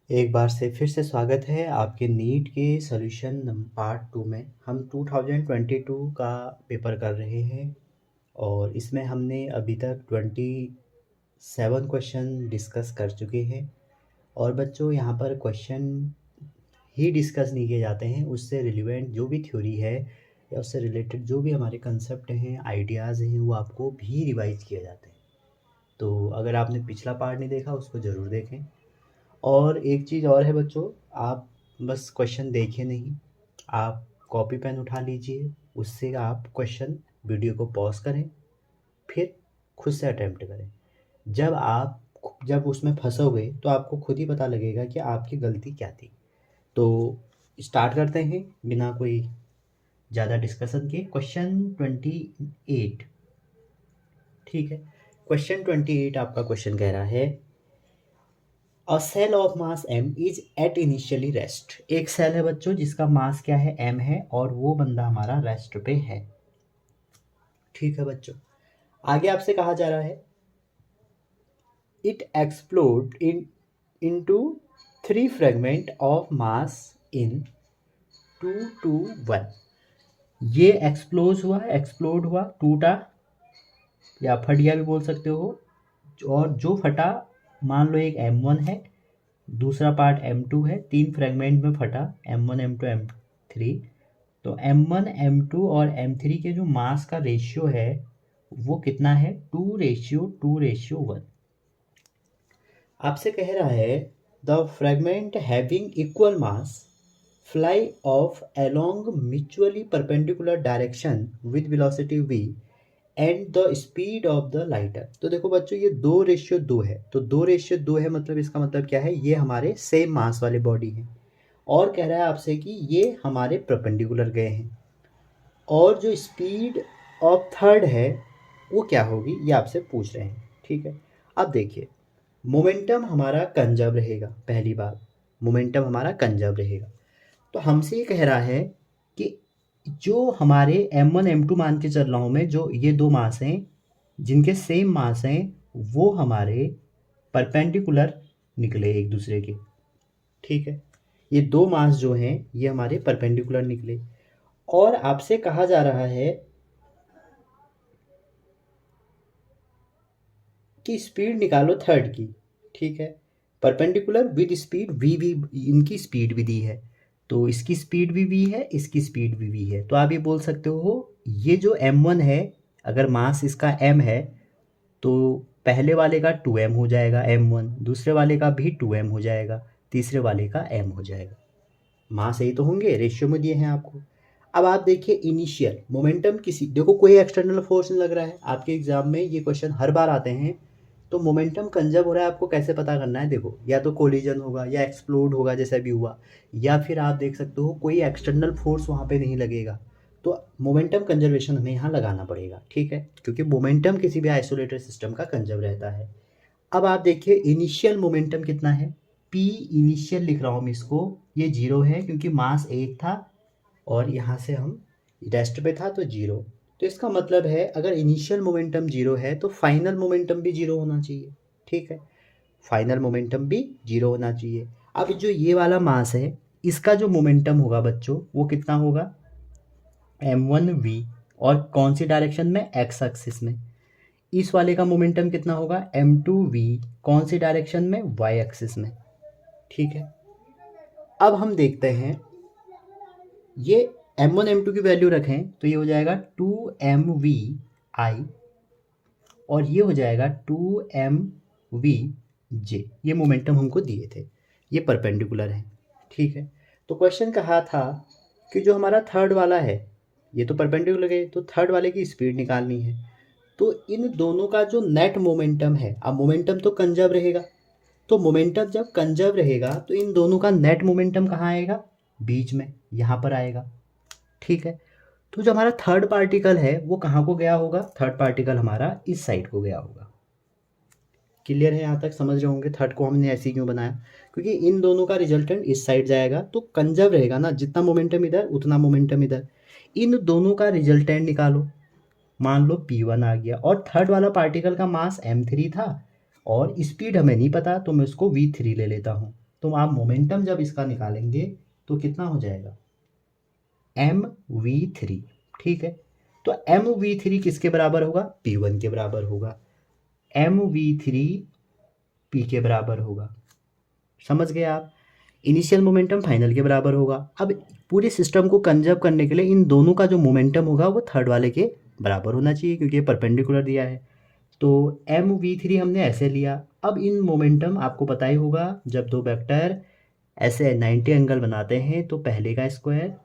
एक बार से फिर से स्वागत है आपके नीट के सॉल्यूशन पार्ट 2 में। हम 2022 का पेपर कर रहे हैं और इसमें हमने अभी तक 27 क्वेश्चन डिस्कस कर चुके हैं। और बच्चों, यहाँ पर क्वेश्चन ही डिस्कस नहीं किए जाते हैं, उससे रिलेवेंट जो भी थ्योरी है या उससे रिलेटेड जो भी हमारे कंसेप्ट हैं, आइडियाज़ हैं, वो आपको भी रिवाइज किए जाते हैं। तो अगर आपने पिछला पार्ट नहीं देखा उसको ज़रूर देखें। और एक चीज़ और है बच्चों, आप बस क्वेश्चन देखिए नहीं, आप कॉपी पेन उठा लीजिए, उससे आप क्वेश्चन वीडियो को पॉज करें, फिर खुद से अटेम्प्ट करें। जब उसमें फंसोगे तो आपको खुद ही पता लगेगा कि आपकी गलती क्या थी। तो स्टार्ट करते हैं बिना कोई ज़्यादा डिस्कशन के। क्वेश्चन 28, ठीक है। क्वेश्चन 28 आपका क्वेश्चन कह रहा है a cell of mass m is at initially rest. एक सेल है बच्चों जिसका मास क्या है, m है, और वो बंदा हमारा रेस्ट पे है। ठीक है बच्चों, आगे आपसे कहा जा रहा है it explode into 3 fragment of mass in 2 to 1। ये एक्सप्लोड हुआ, टूटा या फट गया भी बोल सकते हो। और जो फटा, मान लो एक m1 है, दूसरा पार्ट m2 है, 3 फ्रेगमेंट में फटा, m1 m2 m3। तो m1 m2 और m3 के जो मास का रेशियो है वो कितना है, 2:2:1। आपसे कह रहा है the fragment having equal mass fly of along mutually perpendicular direction with velocity v and the speed of the lighter. तो देखो बच्चों, ये 2:2 है, तो 2:2 है, मतलब इसका मतलब क्या है, ये हमारे सेम मास वाले बॉडी हैं। और कह रहा है आपसे कि ये हमारे परपेंडिकुलर गए हैं, और जो स्पीड ऑफ थर्ड है वो क्या होगी, ये आपसे पूछ रहे हैं। ठीक है, अब देखिए, मोमेंटम हमारा कंजर्व रहेगा। पहली बात, मोमेंटम हमारा कंजर्व रहेगा। तो हमसे ये कह रहा है कि जो हमारे m1 m2 मान के चल रहा हूँ मैं, जो ये दो मास हैं जिनके सेम मास हैं, वो हमारे परपेंडिकुलर निकले एक दूसरे के। ठीक है, ये दो मास जो हैं ये हमारे परपेंडिकुलर निकले। और आपसे कहा जा रहा है कि स्पीड निकालो थर्ड की। ठीक है, perpendicular with speed v v, इनकी स्पीड भी दी है, तो इसकी स्पीड भी वी है, इसकी स्पीड भी वी है। तो आप ये बोल सकते हो ये जो m1 है, अगर मास इसका m है तो पहले वाले का 2m हो जाएगा m1, दूसरे वाले का भी 2m हो जाएगा, तीसरे वाले का m हो जाएगा। मास यही तो होंगे, रेशियो में दिए हैं आपको। अब आप देखिए इनिशियल मोमेंटम, किसी देखो कोई एक्सटर्नल फोर्स नहीं लग रहा है। आपके एग्जाम में ये क्वेश्चन हर बार आते हैं। तो मोमेंटम कंजर्व हो रहा है, आपको कैसे पता करना है, देखो या तो कोलिजन होगा या एक्सप्लोड होगा जैसा भी हुआ, या फिर आप देख सकते हो कोई एक्सटर्नल फोर्स वहाँ पे नहीं लगेगा। तो मोमेंटम कंजर्वेशन हमें यहाँ लगाना पड़ेगा। ठीक है, क्योंकि मोमेंटम किसी भी आइसोलेटेड सिस्टम का कंजर्व रहता है। अब आप देखिए इनिशियल मोमेंटम कितना है, पी इनिशियल लिख रहा हूँ मैं इसको, ये 0 है क्योंकि मास 1 था और यहाँ से हम रेस्ट पे था तो 0। तो इसका मतलब है अगर इनिशियल मोमेंटम 0 है तो फाइनल मोमेंटम भी 0 होना चाहिए। ठीक है, फाइनल मोमेंटम भी 0 होना चाहिए। अब जो ये वाला मास है, इसका जो मोमेंटम होगा बच्चों वो कितना होगा, m1v, और कौन सी डायरेक्शन में, एक्स एक्सिस में। इस वाले का मोमेंटम कितना होगा, m2v, कौन सी डायरेक्शन में, वाई एक्सिस में। ठीक है, अब हम देखते हैं ये m1 m2 की वैल्यू रखें तो ये हो जाएगा 2mvi, और ये हो जाएगा 2mvj। ये मोमेंटम हमको दिए थे, ये परपेंडिकुलर है। ठीक है, तो क्वेश्चन कहा था कि जो हमारा थर्ड वाला है, ये तो परपेंडिकुलर है, तो थर्ड वाले की स्पीड निकालनी है। तो इन दोनों का जो नेट मोमेंटम है, अब मोमेंटम तो कंजर्व रहेगा, तो मोमेंटम जब कंजर्व रहेगा तो इन दोनों का नेट मोमेंटम कहाँ आएगा, बीच में, यहाँ पर आएगा। ठीक है, तो जो हमारा थर्ड पार्टिकल है वो कहाँ को गया होगा, थर्ड पार्टिकल हमारा इस साइड को गया होगा। क्लियर है, यहाँ तक समझ रहे होंगे थर्ड को हमने ऐसे क्यों बनाया, क्योंकि इन दोनों का रिजल्टेंट इस साइड जाएगा तो कंजर्व रहेगा ना, जितना मोमेंटम इधर उतना मोमेंटम इधर। इन दोनों का रिजल्टेंट निकालो, मान लो P1 आ गया, और थर्ड वाला पार्टिकल का मास m3 था और स्पीड हमें नहीं पता तो मैं उसको v3 ले लेता हूँ। तो आप मोमेंटम जब इसका निकालेंगे तो कितना हो जाएगा, mv3, ठीक है। तो mv3 किसके बराबर होगा, p1 के बराबर होगा, mv3 p के बराबर होगा, समझ गए आप। इनिशियल मोमेंटम फाइनल के बराबर होगा। अब पूरे सिस्टम को कंजर्व करने के लिए इन दोनों का जो मोमेंटम होगा वो थर्ड वाले के बराबर होना चाहिए, क्योंकि ये परपेंडिकुलर दिया है। तो mv3 हमने ऐसे लिया। अब इन मोमेंटम आपको पता ही होगा, जब दो वेक्टर ऐसे 90 एंगल बनाते हैं तो पहले का स्क्वायर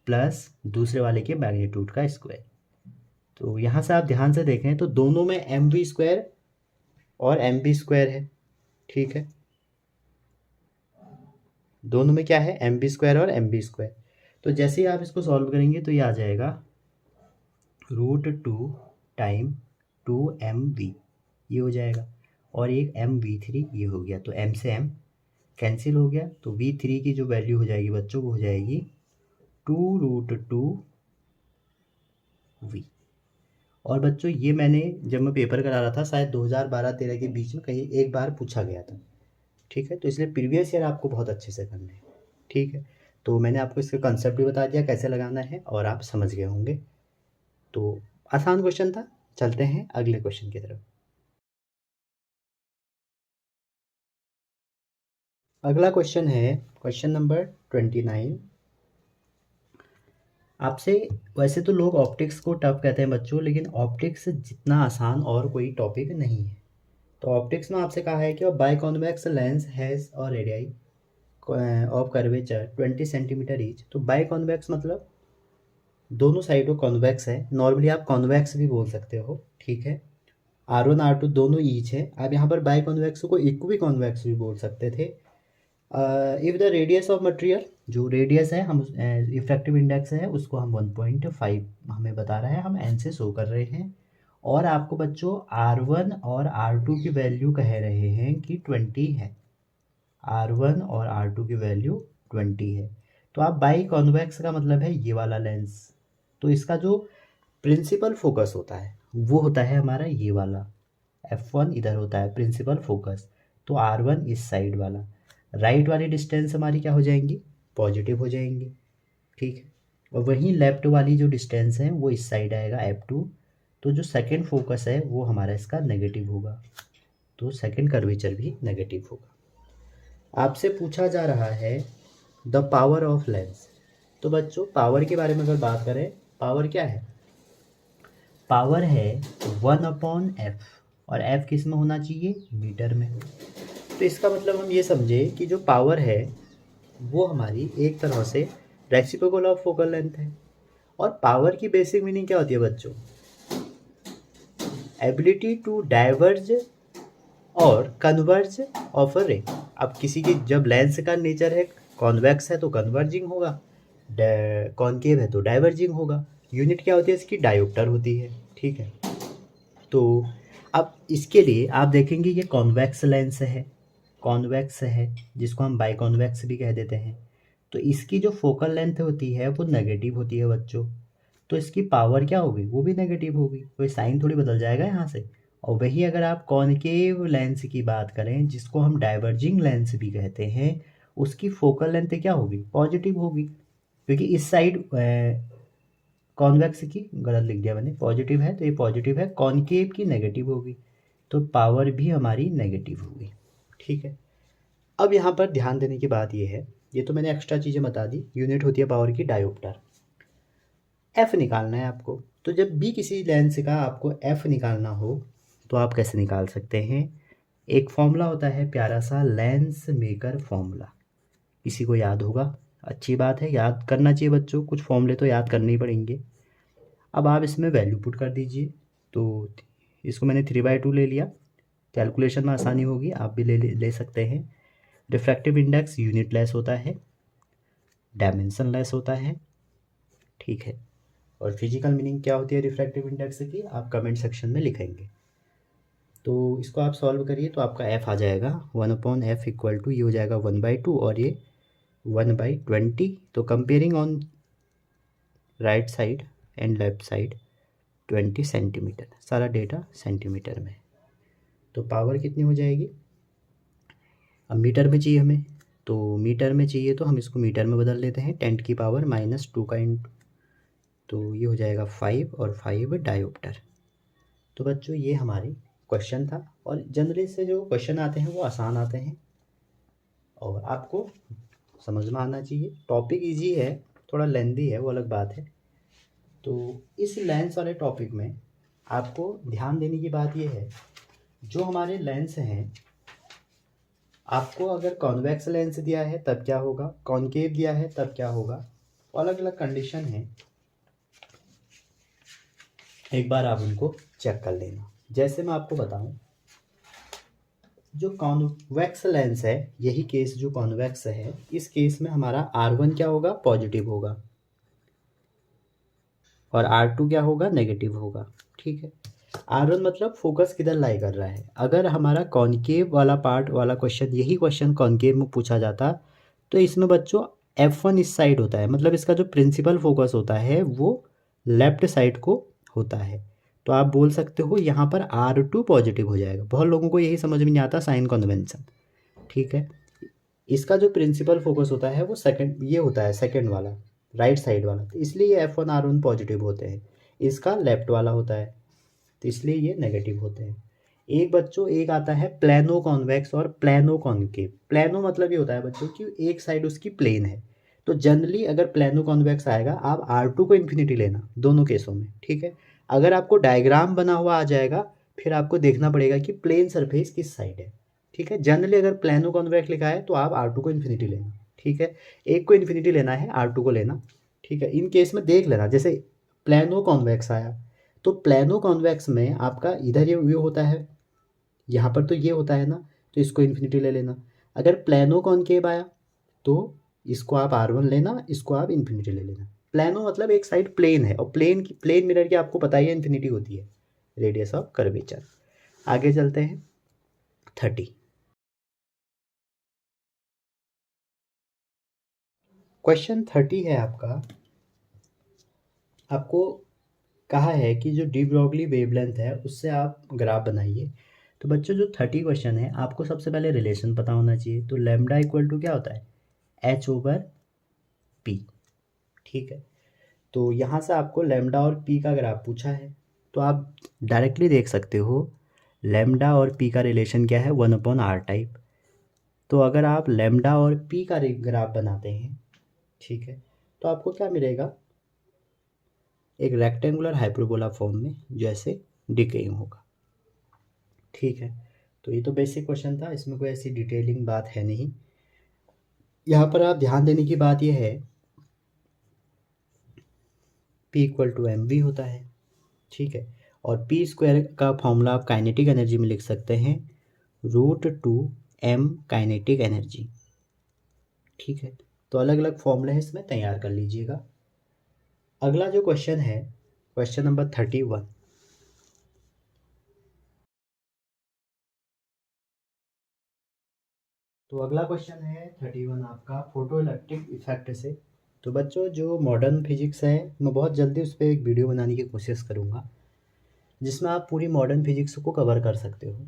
प्लस दूसरे वाले के मैग्नीट्यूड का स्क्वायर। तो यहाँ से आप ध्यान से देखें तो दोनों में mv² और mv² है, ठीक है। दोनों में क्या है, mv² और mv²। तो जैसे ही आप इसको सॉल्व करेंगे तो ये आ जाएगा √2 टाइम 2mv, ये हो जाएगा। और एक mv3 ये हो गया, तो m से m कैंसिल हो गया। तो v3 की जो वैल्यू हो जाएगी बच्चों, वो हो जाएगी 2√2v। और बच्चों ये मैंने जब मैं पेपर करा रहा था शायद 2012-13 के बीच में कहीं एक बार पूछा गया था, ठीक है। तो इसलिए प्रीवियस ईयर आपको बहुत अच्छे से करना है, ठीक है। तो मैंने आपको इसका कंसेप्ट भी बता दिया कैसे लगाना है और आप समझ गए होंगे। तो आसान क्वेश्चन था। चलते हैं अगले क्वेश्चन की तरफ। अगला क्वेश्चन है क्वेश्चन नंबर 29। आपसे, वैसे तो लोग ऑप्टिक्स को टफ कहते हैं बच्चों, लेकिन ऑप्टिक्स जितना आसान और कोई टॉपिक नहीं है। तो ऑप्टिक्स में आपसे कहा है कि बाय कॉन्वेक्स लेंस हैज़ और radii of curvature 20 centimetre each. तो बाय कॉन्वेक्स मतलब दोनों साइडों कॉन्वेक्स है, नॉर्मली आप कॉन्वेक्स भी बोल सकते हो, ठीक है। R1 R2 दोनों ईच है। आप यहाँ पर बाय कॉन्वेक्स को इक्वी कॉन्वेक्स भी बोल सकते थे। If the radius of material, जो रेडियस है हम इफेक्टिव इंडेक्स है उसको हम 1.5 हमें बता रहा है, हम एन से शो कर रहे हैं। और आपको बच्चों R1 और R2 की वैल्यू कह रहे हैं कि 20 है। R1 और R2 की वैल्यू 20 है। तो आप बाई कॉन्वेक्स का मतलब है ये वाला लेंस। तो इसका जो प्रिंसिपल फोकस होता है वो होता है हमारा ये वाला, F1 इधर होता है प्रिंसिपल फोकस। तो R1 इस साइड वाला, राइट वाली डिस्टेंस हमारी क्या हो जाएंगी, पॉजिटिव हो जाएंगी, ठीक है। और वहीं लेफ्ट वाली जो डिस्टेंस है वो इस साइड आएगा F2। तो जो सेकंड फोकस है वो हमारा इसका नेगेटिव होगा, तो सेकंड कर्वेचर भी नेगेटिव होगा। आपसे पूछा जा रहा है द पावर ऑफ लेंस। तो बच्चों पावर के बारे में अगर बात करें, पावर क्या है, पावर है 1/f। और f किस में होना चाहिए, मीटर में। तो इसका मतलब हम ये समझे कि जो पावर है वो हमारी एक तरह से रेसिप्रोकल ऑफ फोकल लेंथ है। और पावर की बेसिक मीनिंग क्या होती है बच्चों, एबिलिटी टू डाइवर्ज और कन्वर्ज ऑफ अ रे। अब किसी की जब लेंस का नेचर है कॉन्वेक्स है तो कन्वर्जिंग होगा, कॉनकेव है तो डाइवर्जिंग होगा। यूनिट क्या होती है इसकी, डायोप्टर होती है, ठीक है। तो अब इसके लिए आप देखेंगे ये कॉन्वेक्स लेंस है, कॉन्वेक्स है जिसको हम बाई कॉन्वेक्स भी कह देते हैं। तो इसकी जो फोकल लेंथ होती है वो नेगेटिव होती है बच्चों। तो इसकी पावर क्या होगी, वो भी नेगेटिव होगी, कोई साइन थोड़ी बदल जाएगा यहाँ से। और वही अगर आप कॉनकेव लेंस की बात करें जिसको हम डाइवर्जिंग लेंस भी कहते हैं, उसकी फोकल लेंथ क्या होगी, पॉजिटिव होगी, क्योंकि इस साइड कॉन्वेक्स की गलत लिख दिया मैंने, पॉजिटिव है तो ये पॉजिटिव है, कॉनकेव की नेगेटिव होगी, तो पावर भी हमारी नेगेटिव होगी, ठीक है। अब यहाँ पर ध्यान देने की बात ये है, ये तो मैंने एक्स्ट्रा चीज़ें बता दी, यूनिट होती है पावर की डायोप्टर। एफ निकालना है आपको, तो जब भी किसी लेंस का आपको एफ निकालना हो तो आप कैसे निकाल सकते हैं, एक फॉर्मूला होता है प्यारा सा, लेंस मेकर फॉर्मूला। किसी को याद होगा, अच्छी बात है, याद करना चाहिए बच्चों, कुछ फॉर्मूले तो याद करने ही पड़ेंगे। अब आप इसमें वैल्यू पुट कर दीजिए। तो इसको मैंने 3/2 ले लिया, कैलकुलेशन में आसानी होगी, आप भी ले सकते हैं। रिफ्रैक्टिव इंडेक्स यूनिट लेस होता है, डायमेंशन लेस होता है, ठीक है। और फिजिकल मीनिंग क्या होती है रिफ्रैक्टिव इंडेक्स की, आप कमेंट सेक्शन में लिखेंगे। तो इसको आप सॉल्व करिए तो आपका एफ आ जाएगा 1/f इक्वल टू, ये हो जाएगा 1/2 और ये 1/20। तो comparing on right side and left side 20 centimetre, सारा डेटा सेंटीमीटर में। तो पावर कितनी हो जाएगी, अब मीटर में चाहिए हमें, तो मीटर में चाहिए तो हम इसको मीटर में बदल लेते हैं, 10⁻⁻2 का इंटू, तो ये हो जाएगा 5 और 5 डायोप्टर। तो बच्चों ये हमारी क्वेश्चन था, और जनरली से जो क्वेश्चन आते हैं वो आसान आते हैं और आपको समझ में आना चाहिए। टॉपिक इजी है, थोड़ा लेंदी है वो अलग बात है। तो इस लेंस वाले टॉपिक में आपको ध्यान देने की बात ये है, जो हमारे लेंस हैं, आपको अगर कॉन्वेक्स लेंस दिया है तब क्या होगा, कॉनकेव दिया है तब क्या होगा, अलग अलग कंडीशन है, एक बार आप उनको चेक कर लेना। जैसे मैं आपको बताऊं, जो कॉन्वेक्स लेंस है, यही केस जो कॉन्वेक्स है, इस केस में हमारा R1 क्या होगा, पॉजिटिव होगा, और R2 क्या होगा, नेगेटिव होगा। ठीक है, R1 मतलब फोकस किधर लाई कर रहा है। अगर हमारा कॉनकेव वाला पार्ट वाला क्वेश्चन, यही क्वेश्चन कॉनकेव में पूछा जाता, तो इसमें बच्चों F1 इस साइड होता है, मतलब इसका जो प्रिंसिपल फोकस होता है वो लेफ्ट साइड को होता है। तो आप बोल सकते हो यहाँ पर R2 पॉजिटिव हो जाएगा। बहुत लोगों को यही समझ में नहीं आता, साइन कन्वेंशन। ठीक है, इसका जो प्रिंसिपल फोकस होता है वो सेकंड, ये होता है सेकंड वाला, राइट साइड वाला, तो इसलिए ये F1 R1 पॉजिटिव होते हैं। इसका लेफ्ट वाला होता है, तो इसलिए ये नेगेटिव होते हैं। एक बच्चों एक आता है प्लेनो कॉन्वेक्स और प्लेनो कॉनकेव। प्लेनो मतलब ये होता है बच्चों कि एक साइड उसकी प्लेन है। तो जनरली अगर प्लेनो कॉन्वेक्स आएगा, आप R2 को इन्फिनिटी लेना दोनों केसों में। ठीक है, अगर आपको डायग्राम बना हुआ आ जाएगा, फिर आपको देखना पड़ेगा कि प्लेन सरफेस किस साइड है। ठीक है, जनरली अगर प्लेनो कॉन्वेक्स लिखा है तो आप R2 को इन्फिनिटी लेना। ठीक है, एक को इन्फिनिटी लेना है, R2 को लेना। ठीक है, इन केस में देख लेना, जैसे प्लेनो कॉन्वेक्स आया, तो प्लेनो कॉन्वेक्स में आपका इधर ये होता है, यहाँ पर तो ये होता है ना, तो इसको इन्फिनिटी ले लेना। अगर प्लेनो कॉनकेव आया तो इसको आप R1 लेना, इसको आप इन्फिनिटी ले लेना। प्लेनो मतलब एक साइड प्लेन है, और प्लेन मिरर की आपको पता ही है इन्फिनिटी होती है, रेडियस ऑफ कर्वेचर। आगे चलते हैं 30। क्वेश्चन 30 है आपका, आपको कहा है कि जो डी ब्रॉगली वेवलेंथ है उससे आप ग्राफ बनाइए। तो बच्चों जो 30 क्वेश्चन है, आपको सबसे पहले रिलेशन पता होना चाहिए। तो लैम्डा इक्वल टू क्या होता है, H/P। ठीक है, तो यहाँ से आपको लैम्डा और पी का ग्राफ पूछा है, तो आप डायरेक्टली देख सकते हो लैम्डा और पी का रिलेशन क्या है, 1/r टाइप। तो अगर आप लैम्डा और पी का ग्राफ बनाते हैं, ठीक है, तो आपको क्या मिलेगा, एक रेक्टेंगुलर हाइपरबोला फॉर्म में जो ऐसे डिकेइंग होगा। ठीक है, तो ये तो बेसिक क्वेश्चन था, इसमें कोई ऐसी डिटेलिंग बात है नहीं। यहाँ पर आप ध्यान देने की बात यह है, P इक्वल टू mv होता है। ठीक है, और पी स्क्वायर का फॉर्मूला आप काइनेटिक एनर्जी में लिख सकते हैं, √2m काइनेटिक एनर्जी। ठीक है, तो अलग अलग फॉर्मूले हैं, इसमें तैयार कर लीजिएगा। अगला जो क्वेश्चन है, क्वेश्चन नंबर 31। तो अगला क्वेश्चन है 31 आपका, फोटो इलेक्ट्रिक इफेक्ट से। तो बच्चों जो मॉडर्न फिजिक्स है, मैं बहुत जल्दी उस पर एक वीडियो बनाने की कोशिश करूँगा, जिसमें आप पूरी मॉडर्न फिजिक्स को कवर कर सकते हो।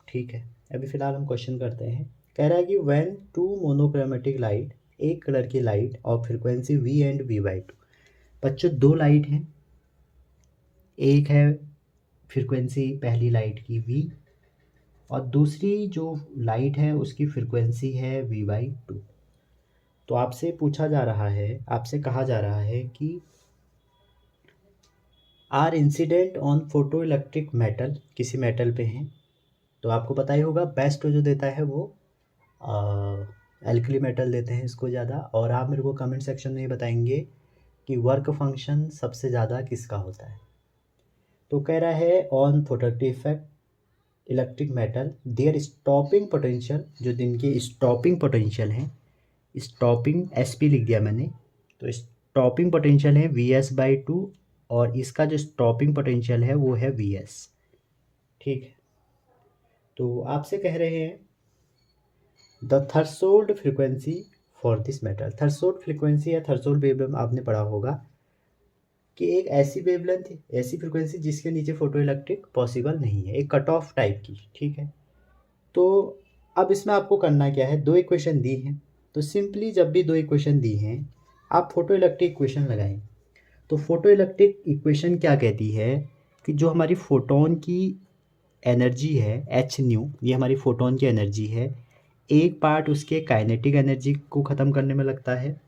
ठीक है, अभी फ़िलहाल हम क्वेश्चन करते हैं। कह रहा है कि व्हेन टू मोनोक्रोमेटिक लाइट, एक कलर की लाइट और फ्रिक्वेंसी V एंड V/2। बच्चों दो लाइट हैं, एक है फ्रिक्वेंसी पहली लाइट की V, और दूसरी जो लाइट है उसकी फ्रिक्वेंसी है V/2। तो आपसे पूछा जा रहा है, आपसे कहा जा रहा है कि are incident on photo electric metal, किसी मेटल पे हैं, तो आपको पता ही होगा बेस्ट जो देता है वो एल्कली मेटल देते हैं इसको ज़्यादा। और आप मेरे को कमेंट सेक्शन में बताएंगे कि वर्क फंक्शन सबसे ज़्यादा किसका होता है। तो कह रहा है on photoelectric effect electric metal their stopping potential, जो दिन के स्टॉपिंग पोटेंशियल हैं, स्टॉपिंग SP लिख दिया मैंने, तो स्टॉपिंग पोटेंशियल है Vs/2, और इसका जो स्टॉपिंग पोटेंशियल है वो है Vs। ठीक है, तो आपसे कह रहे हैं the threshold frequency for this metal. Threshold frequency या थ्रेशोल्ड वेव आपने पढ़ा होगा, कि एक ऐसी वेवलेंथ, ऐसी फ्रिक्वेंसी जिसके नीचे फोटो इलेक्ट्रिक पॉसिबल नहीं है, एक कट ऑफ टाइप की, ठीक है। तो अब इसमें आपको करना क्या है, दो इक्वेशन दी हैं, तो सिंपली जब भी दो इक्वेशन दी हैं आप फोटो इलेक्ट्रिक इक्वेशन लगाएं। तो फोटो इलेक्ट्रिक इक्वेशन क्या कहती है कि जो हमारी फोटोन की एनर्जी है एच न्यू, ये हमारी फोटोन की एनर्जी है, एक पार्ट उसके काइनेटिक एनर्जी को ख़त्म करने में लगता है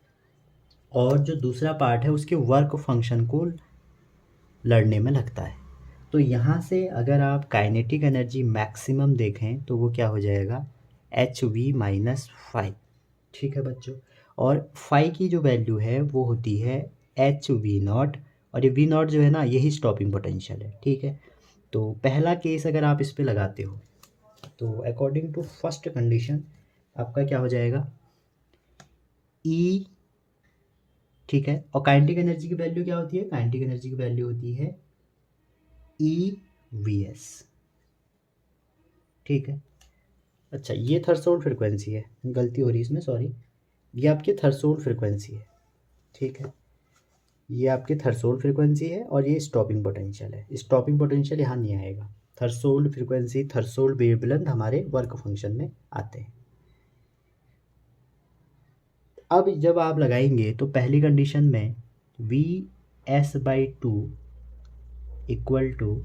और जो दूसरा पार्ट है उसके वर्क फंक्शन को लड़ने में लगता है। तो यहाँ से अगर आप काइनेटिक एनर्जी मैक्सिमम देखें तो वो क्या हो जाएगा, एच वी माइनस फाइव, ठीक है बच्चों। और फाइव की जो वैल्यू है वो होती है एच वी नॉट, और ये वी नॉट जो है ना यही स्टॉपिंग पोटेंशियल है, ठीक है। तो पहला केस अगर आप इस पे लगाते हो तो अकॉर्डिंग टू फर्स्ट कंडीशन आपका क्या हो जाएगा, ई, ठीक है। और काइनेटिक एनर्जी की वैल्यू क्या होती है, काइनेटिक एनर्जी की वैल्यू होती है ई वी एस, ठीक है। अच्छा ये थ्रेशोल्ड फ्रिक्वेंसी है, गलती हो रही है इसमें, सॉरी, ये आपकी थ्रेशोल्ड फ्रिक्वेंसी है, ठीक है। ये आपकी थ्रेशोल्ड फ्रिक्वेंसी है और ये स्टॉपिंग पोटेंशियल है, स्टॉपिंग पोटेंशियल यहाँ नहीं आएगा। थ्रेशोल्ड फ्रिक्वेंसी, थ्रेशोल्ड वेवलेंथ हमारे वर्क फंक्शन में आते हैं। अब जब आप लगाएंगे तो पहली कंडीशन में v s by two equal to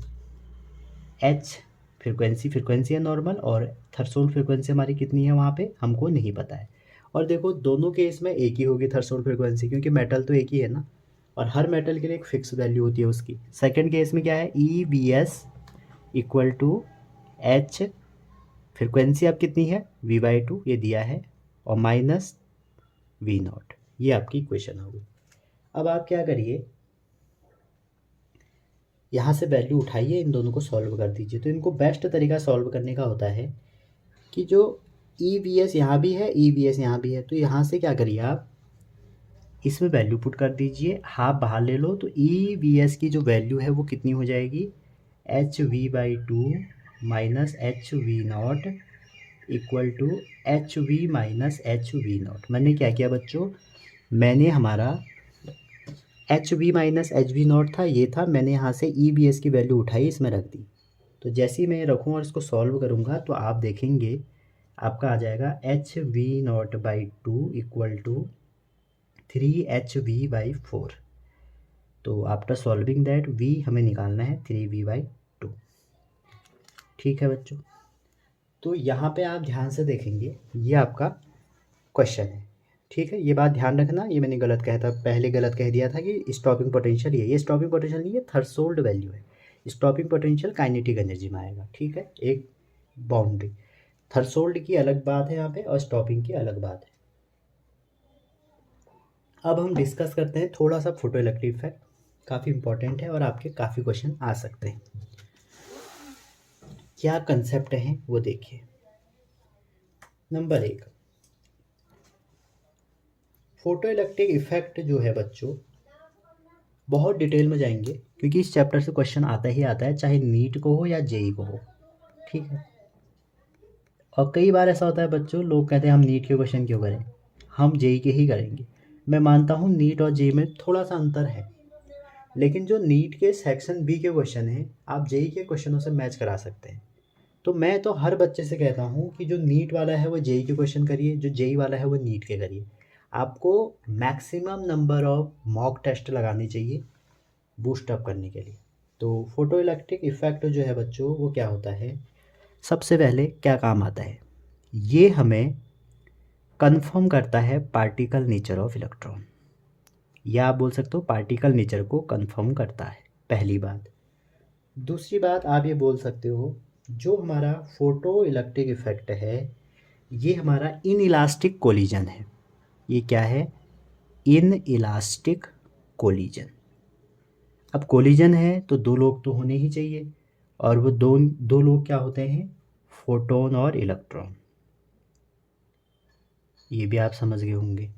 h, frequency है नॉर्मल, और थ्रेशोल्ड फ्रिक्वेंसी हमारी कितनी है वहाँ पे हमको नहीं पता है। और देखो दोनों केस में एक ही होगी थ्रेशोल्ड फ्रिक्वेंसी, क्योंकि मेटल तो एक ही है ना, और हर मेटल के लिए एक फिक्स वैल्यू होती है उसकी। सेकंड केस में क्या है, e v s equal to h, frequency अब कितनी है वी बाई टू ये दिया है, और माइनस वी नॉट, ये आपकी इक्वेशन होगी। अब आप क्या करिए, यहाँ से वैल्यू उठाइए, इन दोनों को सॉल्व कर दीजिए। तो इनको बेस्ट तरीका सॉल्व करने का होता है कि जो ई वी एस यहाँ भी है, ई वी एस यहाँ भी है, तो यहाँ से क्या करिए आप इसमें वैल्यू पुट कर दीजिए, हाफ बाहर ले लो, तो ई वी एस की जो वैल्यू है वो कितनी हो जाएगी, h v by two minus h v not equal to h v minus h v not. मैंने क्या किया बच्चों, मैंने हमारा h v minus h v not था, ये था, मैंने यहाँ से ई वी एस की वैल्यू उठाई इसमें रख दी। तो जैसे ही मैं रखूँ और इसको सॉल्व करूँगा तो आप देखेंगे आपका आ जाएगा h v not by two equal to three h v by four. तो आफ्टर सॉल्विंग दैट वी हमें निकालना है थ्री वी बाई टू, ठीक है बच्चों। तो यहाँ पे आप ध्यान से देखेंगे ये आपका क्वेश्चन है, ठीक है। ये बात ध्यान रखना, ये मैंने गलत कहा था पहले, गलत कह दिया था कि स्टॉपिंग पोटेंशियल ये स्टॉपिंग पोटेंशियल नहीं है, थ्रेशोल्ड वैल्यू है। स्टॉपिंग पोटेंशियल काइनेटिक एनर्जी में आएगा, ठीक है, एक बाउंड्री। थ्रेशोल्ड की अलग बात है यहाँ पे और स्टॉपिंग की अलग बात है। अब हम डिस्कस करते हैं थोड़ा सा फोटो इलेक्ट्रिक इफेक्ट, काफ़ी इंपॉर्टेंट है और आपके काफ़ी क्वेश्चन आ सकते हैं। क्या कंसेप्ट हैं वो देखिए। नंबर एक, फोटो इलेक्ट्रिक इफेक्ट जो है बच्चों, बहुत डिटेल में जाएंगे क्योंकि इस चैप्टर से क्वेश्चन आता ही आता है, चाहे नीट को हो या जेई को हो, ठीक है। और कई बार ऐसा होता है बच्चों, लोग कहते हैं हम नीट के क्वेश्चन क्यों करें, हम जेई के ही करेंगे। मैं मानता हूँ नीट और जेई में थोड़ा सा अंतर है, लेकिन जो नीट के सेक्शन बी के क्वेश्चन हैं आप जेई के क्वेश्चनों से मैच करा सकते हैं। तो मैं तो हर बच्चे से कहता हूँ कि जो नीट वाला है वो जेई के क्वेश्चन करिए, जो जेई वाला है वो नीट के करिए। आपको maximum number of mock test लगाने चाहिए बूस्ट अप करने के लिए। तो फोटो इलेक्ट्रिक इफेक्ट जो है बच्चों वो क्या होता है, सबसे पहले क्या काम आता है, ये हमें कंफर्म करता है पार्टिकल नेचर ऑफ इलेक्ट्रॉन, या आप बोल सकते हो पार्टिकल नेचर को कंफर्म करता है, पहली बात। दूसरी बात आप ये बोल सकते हो जो हमारा फोटो इलेक्ट्रिक इफेक्ट है ये हमारा इन इलास्टिक कोलिजन है। ये क्या है, इन इलास्टिक कोलिजन। अब कोलिजन है तो दो लोग तो होने ही चाहिए, और वो दो लोग क्या होते हैं, फोटोन और इलेक्ट्रॉन। ये भी आप समझ गए होंगे,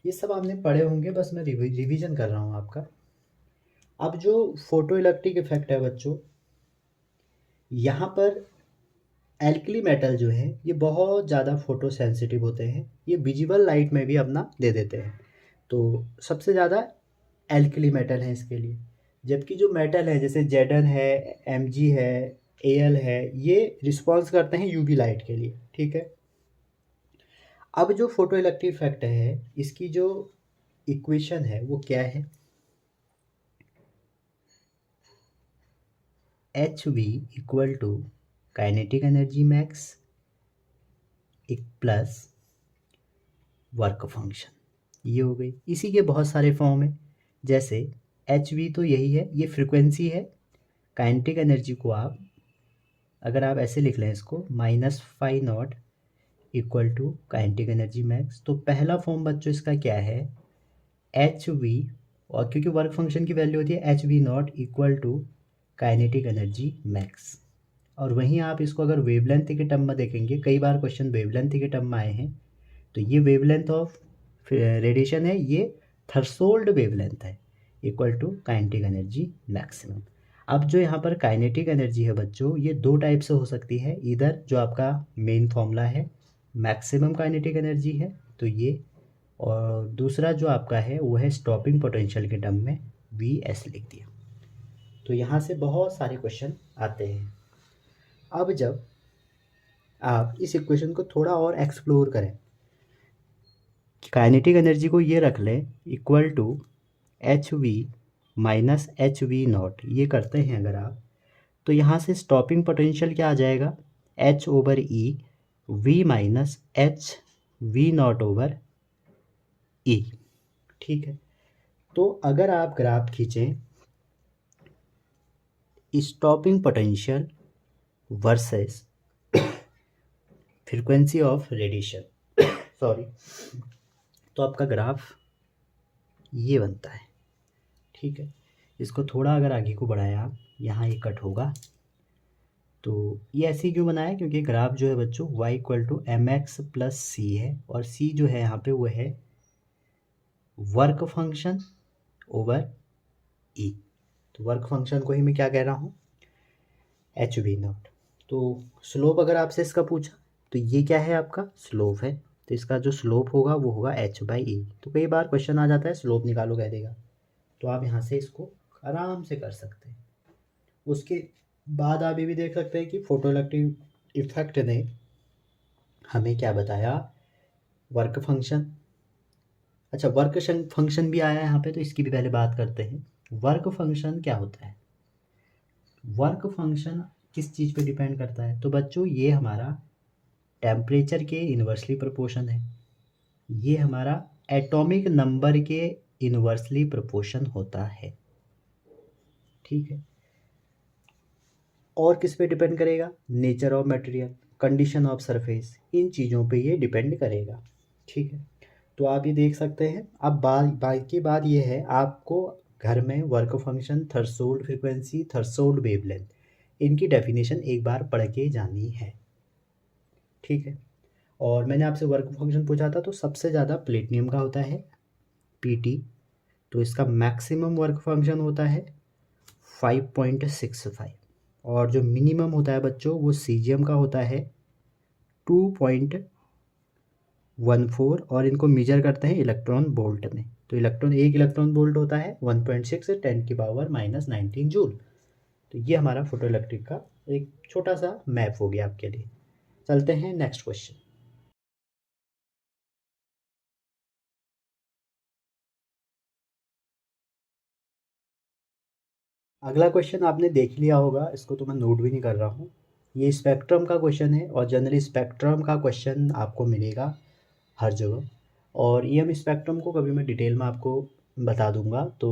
ये सब आपने पढ़े होंगे, बस मैं रिवीजन कर रहा हूँ आपका। अब जो फोटो इलेक्ट्रिक इफेक्ट है बच्चों, यहाँ पर एल्कली मेटल जो है ये बहुत ज़्यादा फोटो सेंसिटिव होते हैं, ये विजिबल लाइट में भी अपना दे देते हैं। तो सबसे ज़्यादा एल्कली मेटल हैं इसके लिए। जबकि जो मेटल है जैसे Zn है, Mg है, Al है, ये रिस्पॉन्स करते हैं यूवी लाइट के लिए, ठीक है। अब जो फोटो इलेक्ट्रिक इफेक्ट है इसकी जो इक्वेशन है वो क्या है, h v equal to kinetic energy max plus work function, ये हो गई। इसी के बहुत सारे फॉर्म है, जैसे एच वी तो यही है, ये फ्रिक्वेंसी है। काइनेटिक एनर्जी को आप अगर आप ऐसे लिख लें इसको -φ0 equal to kinetic energy max, तो पहला फॉर्म बच्चों इसका क्या है, एच वी, और क्योंकि वर्क फंक्शन की वैल्यू होती है h v not equal to kinetic energy max. और वहीं आप इसको अगर वेवलेंथ के टर्म में देखेंगे, कई बार क्वेश्चन वेवलेंथ के टर्म में आए हैं, तो ये वेवलेंथ ऑफ रेडिएशन है, ये थर्सोल्ड वेवलेंथ है, equal to kinetic energy maximum. अब जो यहाँ पर काइनेटिक एनर्जी है बच्चों, ये दो टाइप से हो सकती है, इधर जो आपका मेन फॉर्मूला है मैक्सिमम काइनेटिक एनर्जी है तो ये, और दूसरा जो आपका है वो है स्टॉपिंग पोटेंशियल के टर्म में वी एस लिख दिया। तो यहाँ से बहुत सारे क्वेश्चन आते हैं। अब जब आप इस इक्वेशन को थोड़ा और एक्सप्लोर करें, काइनेटिक एनर्जी को ये रख लें equal to h v minus h v not, ये करते हैं अगर आप, तो यहाँ से स्टॉपिंग पोटेंशियल क्या आ जाएगा, h over e v minus h v not over e, ठीक है। तो अगर आप ग्राफ खींचें stopping potential versus frequency of radiation, sorry, तो आपका ग्राफ ये बनता है, ठीक है। इसको थोड़ा अगर आगे को बढ़ाया आप, यहाँ ये कट होगा, तो ये ऐसे ही क्यों बनाया, क्योंकि ग्राफ जो है बच्चों y equal to m x plus c है, और c जो है यहाँ पे वो है वर्क फंक्शन ओवर e, तो वर्क फंक्शन को ही मैं क्या कह रहा हूँ, एच वी नॉट। तो स्लोप अगर आपसे इसका पूछा तो ये क्या है, आपका स्लोप है, तो इसका जो स्लोप होगा वो होगा एच बाई ई। तो कई बार क्वेश्चन आ जाता है स्लोप निकालो कह देगा, तो आप यहाँ से इसको आराम से कर सकते हैं। उसके बाद आप ये भी देख सकते हैं कि फोटो इलेक्ट्रिक इफेक्ट ने हमें क्या बताया, वर्क फंक्शन। अच्छा, वर्क फंक्शन भी आया है यहाँ पे, तो इसकी भी पहले बात करते हैं। वर्क फंक्शन क्या होता है, वर्क फंक्शन किस चीज़ पे डिपेंड करता है, तो बच्चों ये हमारा टेम्परेचर के इन्वर्सली प्रोपोर्शन है, ये हमारा एटॉमिक नंबर के इन्वर्सली प्रोपोर्शन होता है, ठीक है। और किस पे डिपेंड करेगा, nature of material, condition of surface, इन चीज़ों पे ये डिपेंड करेगा, ठीक है। तो आप ये देख सकते हैं। अब बाकी बात ये है, आपको घर में work function, threshold frequency, threshold wavelength, इनकी डेफिनेशन एक बार पढ़ के जानी है, ठीक है। और मैंने आपसे वर्क फंक्शन पूछा था, तो सबसे ज़्यादा प्लेटिनियम का होता है पीटी, तो इसका मैक्सिमम वर्क फंक्शन होता है 5.65, और जो मिनिमम होता है बच्चों वो सीजियम का होता है 2.14, और इनको मेजर करते हैं इलेक्ट्रॉन वोल्ट में, तो एक इलेक्ट्रॉन वोल्ट होता है 1.6 10⁻⁻19 जूल। तो ये हमारा फोटो इलेक्ट्रिक का एक छोटा सा मैप हो गया आपके लिए। चलते हैं नेक्स्ट क्वेश्चन। अगला क्वेश्चन आपने देख लिया होगा, इसको तो मैं नोट भी नहीं कर रहा हूँ। ये स्पेक्ट्रम का क्वेश्चन है, और जनरली स्पेक्ट्रम का क्वेश्चन आपको मिलेगा हर जगह, और ई एम स्पेक्ट्रम को कभी मैं डिटेल में आपको बता दूंगा। तो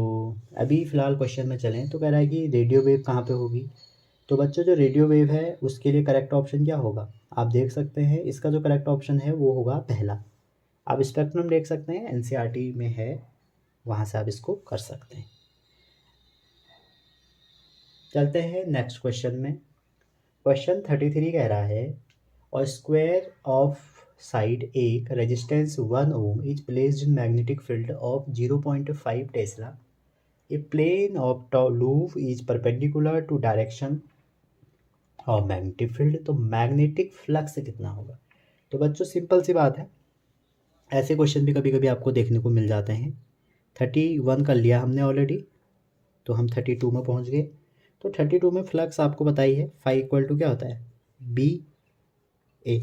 अभी फ़िलहाल क्वेश्चन में चलें, तो कह रहा है कि रेडियो वेव कहाँ पे होगी। तो बच्चों जो रेडियो वेव है उसके लिए करेक्ट ऑप्शन क्या होगा, आप देख सकते हैं, इसका जो करेक्ट ऑप्शन है वो होगा पहला। आप स्पेक्ट्रम देख सकते हैं, एनसीईआरटी में है, वहाँ से आप इसको कर सकते हैं। चलते हैं नेक्स्ट क्वेश्चन में। क्वेश्चन 33 कह रहा है, और स्क्वायर ऑफ साइड एक resistance 1 ohm is placed in magnetic field of 0.5 tesla, a plane of loop is perpendicular to direction of magnetic field, तो मैग्नेटिक फ्लक्स कितना होगा। तो बच्चों सिंपल सी बात है, ऐसे क्वेश्चन भी कभी कभी आपको देखने को मिल जाते हैं। 31 कर लिया हमने ऑलरेडी, तो हम 32 में पहुंच गए। तो 32 में फ्लक्स आपको बताई है, फाई इक्वल टू क्या होता है, बी ए।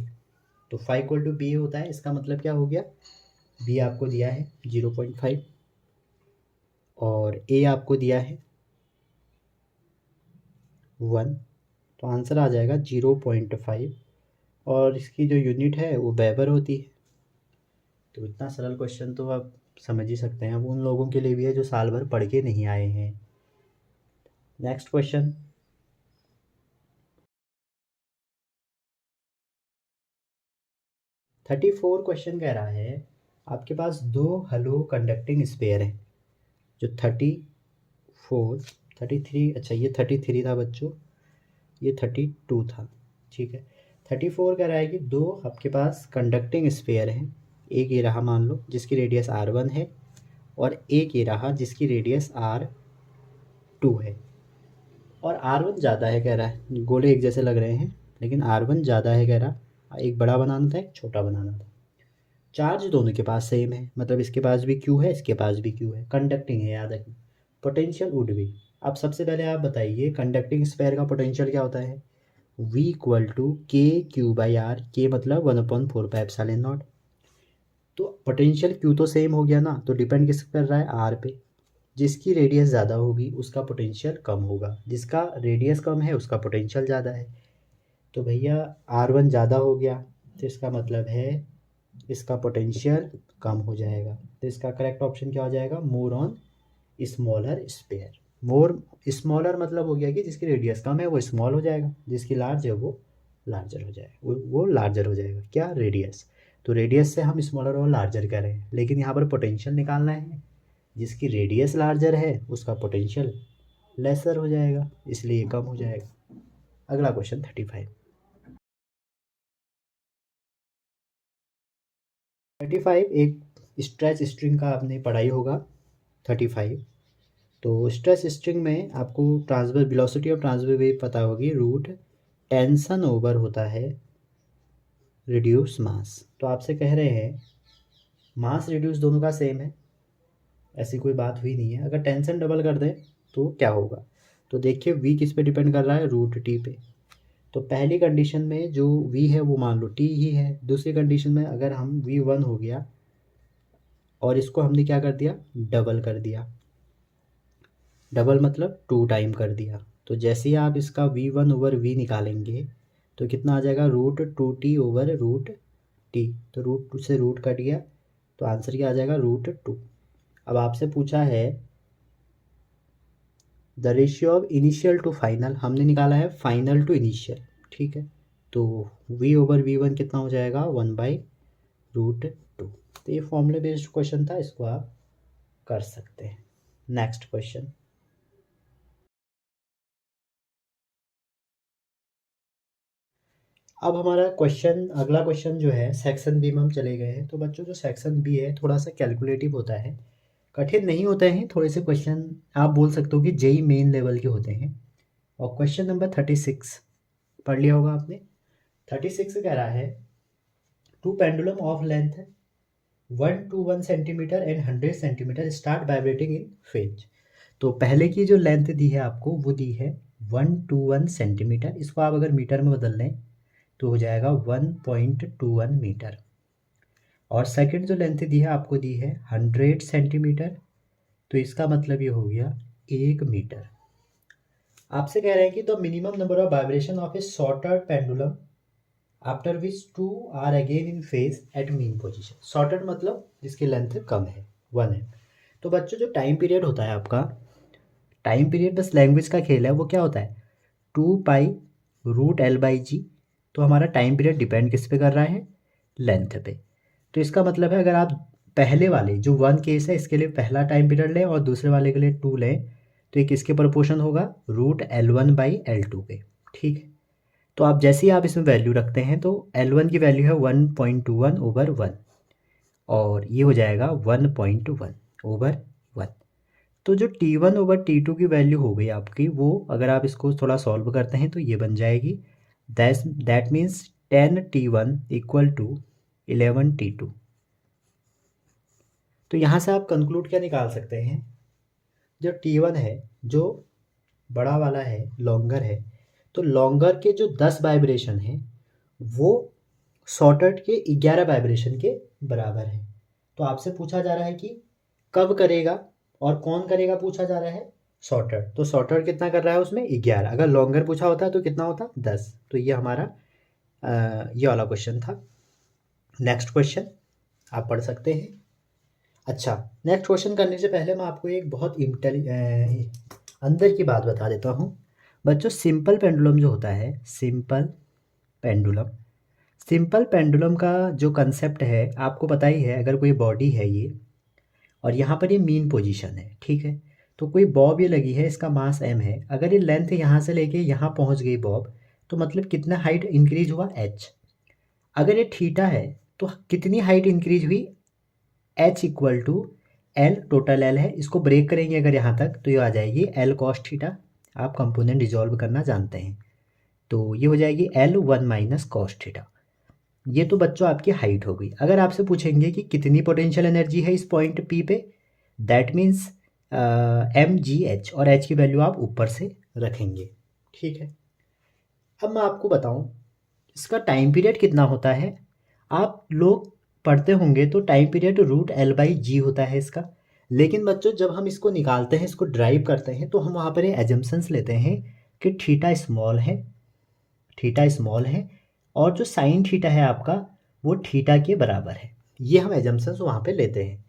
तो फाई इक्वल टू बी ए होता है, इसका मतलब क्या हो गया, बी आपको दिया है 0.5 और ए आपको दिया है 1, तो आंसर आ जाएगा 0.5 और इसकी जो यूनिट है वो वेबर होती है। तो इतना सरल क्वेश्चन तो आप समझ ही सकते हैं, अब उन लोगों के लिए भी है जो साल भर पढ़ के नहीं आए हैं। नेक्स्ट क्वेश्चन, 34 क्वेश्चन कह रहा है आपके पास दो हलो कंडक्टिंग स्पेयर हैं, जो 34 33, अच्छा ये 33 था बच्चों, ये 32 था, ठीक है। 34 कह रहा है कि दो आपके पास कंडक्टिंग स्पेयर हैं, एक ये रहा मान लो जिसकी रेडियस R1 है और एक ये रहा जिसकी रेडियस R2 है, और R1 ज़्यादा है कह रहा है, गोले एक जैसे लग रहे हैं लेकिन R1 ज़्यादा है कह रहा, एक बड़ा बनाना था एक छोटा बनाना था। चार्ज दोनों के पास सेम है, मतलब इसके पास भी Q है इसके पास भी Q है, कंडक्टिंग है याद रखना। पोटेंशियल वुड भी, अब सबसे पहले आप बताइए कंडक्टिंग स्पेयर का पोटेंशियल क्या होता है, V इक्वल टू के क्यू बाई आर, के मतलब 1/4πε0। तो पोटेंशियल Q तो सेम हो गया ना, तो डिपेंड किस कर रहा है, R पे। जिसकी रेडियस ज़्यादा होगी उसका पोटेंशियल कम होगा, जिसका रेडियस कम है उसका पोटेंशियल ज़्यादा है। तो भैया R1 ज़्यादा हो गया, तो इसका मतलब है इसका पोटेंशियल कम हो जाएगा, तो इसका करेक्ट ऑप्शन क्या हो जाएगा, more on smaller sphere. More smaller मतलब हो गया कि जिसकी रेडियस कम है वो स्मॉल हो जाएगा, जिसकी लार्ज है वो लार्जर हो जाएगा, वो लार्जर हो जाएगा, क्या, रेडियस। तो रेडियस से हम स्मॉलर और लार्जर कर रहे हैं, लेकिन यहाँ पर पोटेंशियल निकालना है, जिसकी रेडियस लार्जर है उसका पोटेंशियल लेसर हो जाएगा, इसलिए कम हो जाएगा। अगला क्वेश्चन 35। 35 एक स्ट्रेच स्ट्रिंग का आपने पढ़ाई होगा। 35 तो स्ट्रेच स्ट्रिंग में आपको ट्रांसफर वेलोसिटी और ट्रांसफर वेव पता होगी, रूट टेंशन ओवर होता है रिड्यूस मास। तो आपसे कह रहे हैं मास रिड्यूस दोनों का सेम है, ऐसी कोई बात हुई नहीं है, अगर टेंशन डबल कर दें तो क्या होगा। तो देखिए वी किस पे डिपेंड कर रहा है, रूट टी पे। तो पहली कंडीशन में जो वी है वो मान लो टी ही है, दूसरी कंडीशन में अगर हम V1 हो गया और इसको हमने क्या कर दिया, डबल कर दिया, डबल मतलब 2 टाइम कर दिया। तो जैसे ही आप इसका V1 ओवर V निकालेंगे तो कितना आ जाएगा, root 2T over root T. तो रूट 2 से रूट कट गया, तो आंसर क्या आ जाएगा, रूट 2। अब आपसे पूछा है the ratio of initial to final, हमने निकाला है फाइनल टू इनिशियल, ठीक है। तो V ओवर V1 कितना हो जाएगा, 1/√2। तो ये फॉर्मूले बेस्ड क्वेश्चन था, इसको आप कर सकते हैं। नेक्स्ट क्वेश्चन, अब हमारा क्वेश्चन, अगला क्वेश्चन जो है सेक्शन बी में हम चले गए हैं। तो बच्चों जो सेक्शन बी है थोड़ा सा कैलकुलेटिव होता है, कठिन नहीं होते हैं, थोड़े से क्वेश्चन आप बोल सकते हो कि जेई मेन लेवल के होते हैं। और क्वेश्चन नंबर 36 पढ़ लिया होगा आपने। 36 कह रहा है two pendulum of length 1 to 1 centimetre and 100 centimetre start vibrating in phase. तो पहले की जो लेंथ दी है आपको वो दी है 1 to 1 सेंटीमीटर, इसको आप अगर मीटर में बदल लें तो हो जाएगा 1.21 मीटर। और सेकंड जो लेंथ दी है आपको दी है 100 सेंटीमीटर, तो इसका मतलब ये हो गया 1 मीटर। आपसे कह रहे हैं कि the minimum number of vibration of a shorted pendulum after which 2 are again in phase at mean position. Shorted मतलब जिसकी लेंथ कम है, 1 है। तो बच्चों जो टाइम पीरियड होता है आपका, टाइम पीरियड बस लैंग्वेज का खेल है, वो क्या होता है 2π√L/g। तो हमारा टाइम पीरियड डिपेंड किस पे कर रहा है, लेंथ पे। तो इसका मतलब है अगर आप पहले वाले जो 1 केस है इसके लिए पहला टाइम पीरियड लें और दूसरे वाले के लिए 2 लें, तो ये किसके प्रोपोर्शन होगा, √L1/L2 पे, ठीक है। तो आप जैसे ही आप इसमें वैल्यू रखते हैं तो L1 की वैल्यू है 1.21/1 और ये हो जाएगा 1.1/1। तो जो T1/T2 की वैल्यू हो गई आपकी, वो अगर आप इसको थोड़ा सॉल्व करते हैं तो ये बन जाएगी, दैट मीन्स 10T1 = 11T2। तो यहाँ से आप कंक्लूड क्या निकाल सकते हैं, जो T1 है जो बड़ा वाला है, लॉन्गर है, तो लॉन्गर के जो 10 वाइब्रेशन हैं वो शॉर्टेड के 11 वाइब्रेशन के बराबर है। तो आपसे पूछा जा रहा है कि कब करेगा और कौन करेगा, पूछा जा रहा है शॉर्टेड। तो शॉर्टेड कितना कर रहा है उसमें 11, अगर लॉन्गर पूछा होता तो कितना होता 10। तो ये हमारा ये वाला क्वेश्चन था। नेक्स्ट क्वेश्चन आप पढ़ सकते हैं। अच्छा, नेक्स्ट क्वेश्चन करने से पहले मैं आपको एक बहुत अंदर की बात बता देता हूँ बच्चों। सिंपल पेंडुलम जो होता है, सिंपल पेंडुलम का जो कंसेप्ट है आपको पता ही है। अगर कोई बॉडी है ये और यहाँ पर ये मीन पोजीशन है, ठीक है, तो कोई बॉब ये लगी है, इसका मास m है। अगर ये लेंथ यहाँ से लेके यहाँ पहुँच गई बॉब, तो मतलब कितना हाइट इंक्रीज हुआ h। अगर ये थीटा है तो कितनी हाइट इंक्रीज हुई, h equal to L, total L है, इसको ब्रेक करेंगे अगर यहाँ तक तो ये आ जाएगी एल कॉस थीटा। आप कंपोनेंट डिजॉल्व करना जानते हैं, तो ये हो जाएगी एल 1 माइनस कॉस थीटा। ये तो बच्चों आपकी हाइट हो गई। अगर आपसे पूछेंगे कि कितनी पोटेंशियल एनर्जी है इस पॉइंट P पे, दैट मीन्स mgh, और h की वैल्यू आप ऊपर से रखेंगे, ठीक है। अब मैं आपको बताऊं इसका टाइम पीरियड कितना होता है। आप लोग पढ़ते होंगे तो टाइम पीरियड √L/g होता है इसका। लेकिन बच्चों जब हम इसको निकालते हैं, इसको ड्राइव करते हैं, तो हम वहाँ पर ये एजम्पशंस लेते हैं कि थीटा स्मॉल है और जो साइन थीटा है आपका वो थीटा के बराबर है। ये हम एजम्पशंस वहाँ पे लेते हैं।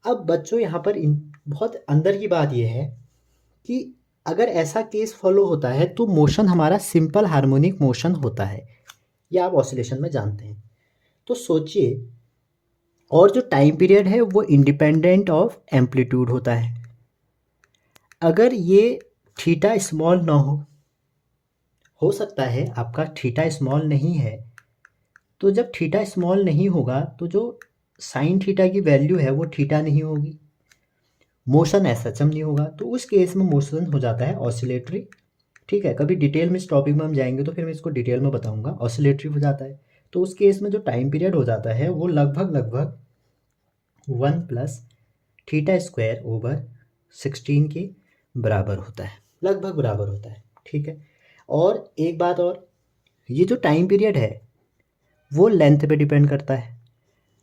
अब बच्चों यहाँ पर बहुत अंदर की बात ये है कि अगर ऐसा केस फॉलो होता है तो मोशन हमारा सिंपल हार्मोनिक मोशन होता है, ये आप ऑसिलेशन में जानते हैं। तो सोचिए, और जो टाइम पीरियड है वो इंडिपेंडेंट ऑफ एम्पलीट्यूड होता है। अगर ये थीटा स्मॉल ना हो सकता है आपका थीटा स्मॉल नहीं है, तो जब थीटा स्मॉल नहीं होगा तो जो साइन थीटा की वैल्यू है वो थीटा नहीं होगी, मोशन ऐसा सच नहीं होगा। तो उस केस में मोशन हो जाता है ऑसिलेटरी, ठीक है। कभी डिटेल में इस टॉपिक में हम जाएंगे तो फिर मैं इसको डिटेल में बताऊंगा। ऑसिलेटरी हो जाता है, तो उस केस में जो टाइम पीरियड हो जाता है वो लगभग 1 प्लस थीटा स्क्वायर ओवर 16 के बराबर होता है, लगभग बराबर होता है, ठीक है। और एक बात और, ये जो टाइम पीरियड है वो लेंथ पे डिपेंड करता है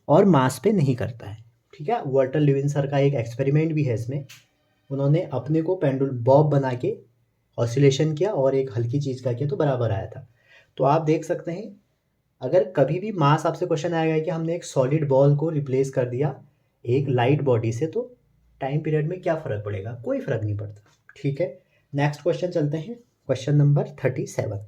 और मास पे नहीं करता है, ठीक है। वाल्टर ल्यूइन सर का एक एक्सपेरिमेंट भी है इसमें, उन्होंने अपने को पेंडुल बॉब बना के ऑसिलेशन किया और एक हल्की चीज़ का किया तो बराबर आया था। तो आप देख सकते हैं, अगर कभी भी मास आपसे क्वेश्चन आएगा कि हमने एक सॉलिड बॉल को रिप्लेस कर दिया एक लाइट बॉडी से, तो टाइम पीरियड में क्या फ़र्क पड़ेगा, कोई फ़र्क नहीं पड़ता, ठीक है। नेक्स्ट क्वेश्चन चलते हैं, क्वेश्चन नंबर 37।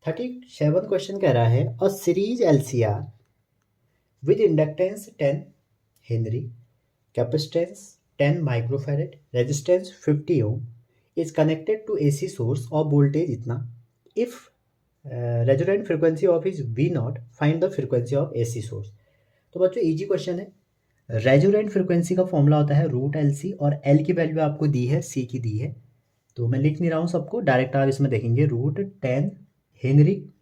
37 क्वेश्चन कह रहा है, a series LCR with inductance 10 Henry, capacitance 10 microfarad, resistance 50 ohm is connected to AC source of voltage इतना, if resonant frequency of is V0, find the frequency of AC source। तो बच्चों easy question है। Resonant frequency का formula होता है √LC, और L की value आपको दी है, C की दी है, तो मैं लिख नहीं रहा हूँ सबको, डायरेक्ट आप इसमें देखेंगे √10 हेनरी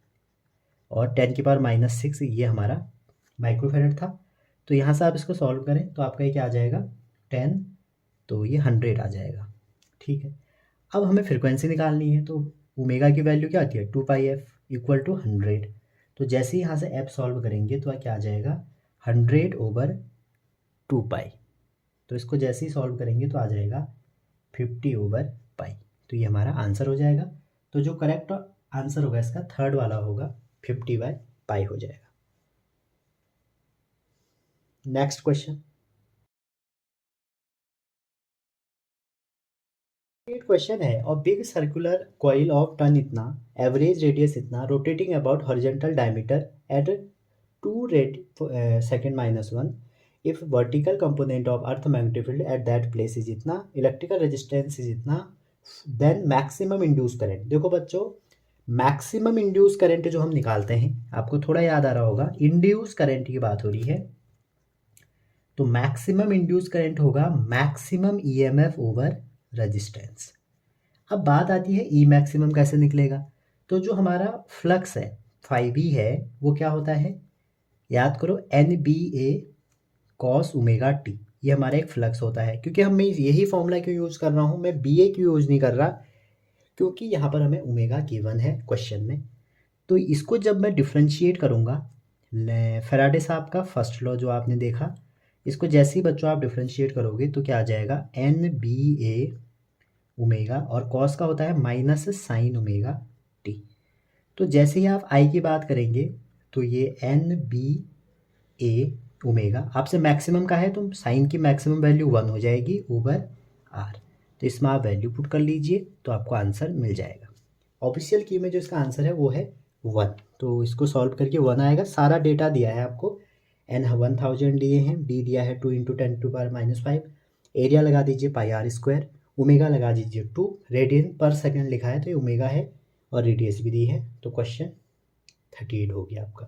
और 10⁻⁻⁶, ये हमारा माइक्रोफेरेड था। तो यहाँ से आप इसको सॉल्व करें तो आपका ये क्या आ जाएगा 10, तो ये 100 आ जाएगा, ठीक है। अब हमें फ्रिक्वेंसी निकालनी है, तो ओमेगा की वैल्यू क्या आती है 2πf इक्वल टू 100। तो जैसे ही यहाँ से f सॉल्व करेंगे तो क्या आ जाएगा 100/2π। तो इसको जैसे ही सॉल्व करेंगे तो आ जाएगा 50/π। तो ये हमारा आंसर हो जाएगा। तो जो करेक्ट आंसर होगा इसका थर्ड वाला होगा, 50/π हो जाएगा। नेक्स्ट क्वेश्चन, क्वेश्चन है, और big circular coil of turn इतना, एवरेज रेडियस इतना, rotating about horizontal diameter at 2 second -1, if vertical component of earth magnetic field at that place is इतना, इलेक्ट्रिकल रेजिस्टेंस इज इतना, देन मैक्सिमम इंड्यूस करंट। देखो बच्चों, maximum induce current जो हम निकालते हैं, आपको थोड़ा याद आ रहा होगा, इंड्यूस करंट की बात हो रही है, तो मैक्सिमम इंड्यूस करंट होगा मैक्सिमम EMF ओवर रेजिस्टेंस। अब बात आती है ई मैक्सिमम कैसे निकलेगा। तो जो हमारा फ्लक्स है, फाइव ही है वो क्या होता है, याद करो, NBA कॉस ओमेगा टी, ये हमारा एक फ्लक्स होता है। क्योंकि हम मैं यही फॉर्मूला क्यों यूज़ कर रहा हूँ, मैं BA क्यों यूज़ नहीं कर रहा, क्योंकि यहाँ पर हमें ओमेगा गिवन है क्वेश्चन में। तो इसको जब मैं डिफ्रेंशिएट करूँगा, फैराडे साहब का फर्स्ट लॉ जो आपने देखा, इसको जैसे ही बच्चों आप डिफ्रेंशिएट करोगे तो क्या आ जाएगा, NBA ओमेगा, और कॉस का होता है माइनस साइन ओमेगा टी। तो जैसे ही आप आई की बात करेंगे तो ये NBA ओमेगा, आपसे मैक्सिमम का है तो साइन की मैक्सिमम वैल्यू 1 हो जाएगी ओवर आर। तो इसमें आप वैल्यू पुट कर लीजिए तो आपको आंसर मिल जाएगा। ऑफिशियल की में जो इसका आंसर है वो है 1। तो इसको सॉल्व करके 1 आएगा। सारा डेटा दिया है आपको, एन 1000 दिए हैं, डी दिया है 2 × 10⁻⁵, एरिया लगा दीजिए πr², ओमेगा लगा दीजिए 2, रेडियन पर सेकंड लिखा है तो ये ओमेगा है, और रेडियस भी दी है। तो क्वेश्चन 38 हो गया आपका।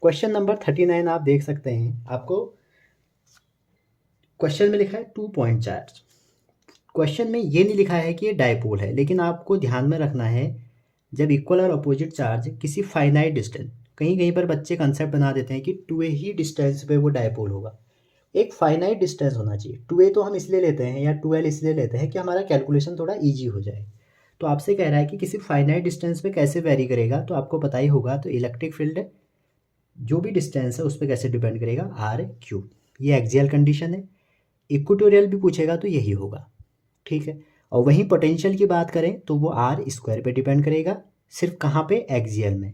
क्वेश्चन नंबर 39 आप देख सकते हैं, आपको क्वेश्चन में लिखा है 2 पॉइंट चार्ज। क्वेश्चन में ये नहीं लिखा है कि ये डायपोल है, लेकिन आपको ध्यान में रखना है जब इक्वल और अपोजिट चार्ज किसी फाइनाइट डिस्टेंस, कहीं कहीं पर बच्चे कंसेप्ट बना देते हैं कि 2a ही डिस्टेंस पे वो डायपोल होगा। एक फाइनाइट डिस्टेंस होना चाहिए। 2a तो हम इसलिए लेते हैं या 2l इसलिए लेते हैं कि हमारा कैलकुलेशन थोड़ा ईजी हो जाए। तो आपसे कह रहा है कि किसी फाइनाइट डिस्टेंस पे कैसे वेरी करेगा, तो आपको पता ही होगा। तो इलेक्ट्रिक फील्ड जो भी डिस्टेंस है उस पर कैसे डिपेंड करेगा, r/q। ये एक्सियल कंडीशन है। इक्वेटोरियल भी पूछेगा तो यही होगा, ठीक है। और वहीं पोटेंशियल की बात करें तो वो r² पे डिपेंड करेगा, सिर्फ कहाँ पे, एक्सियल में।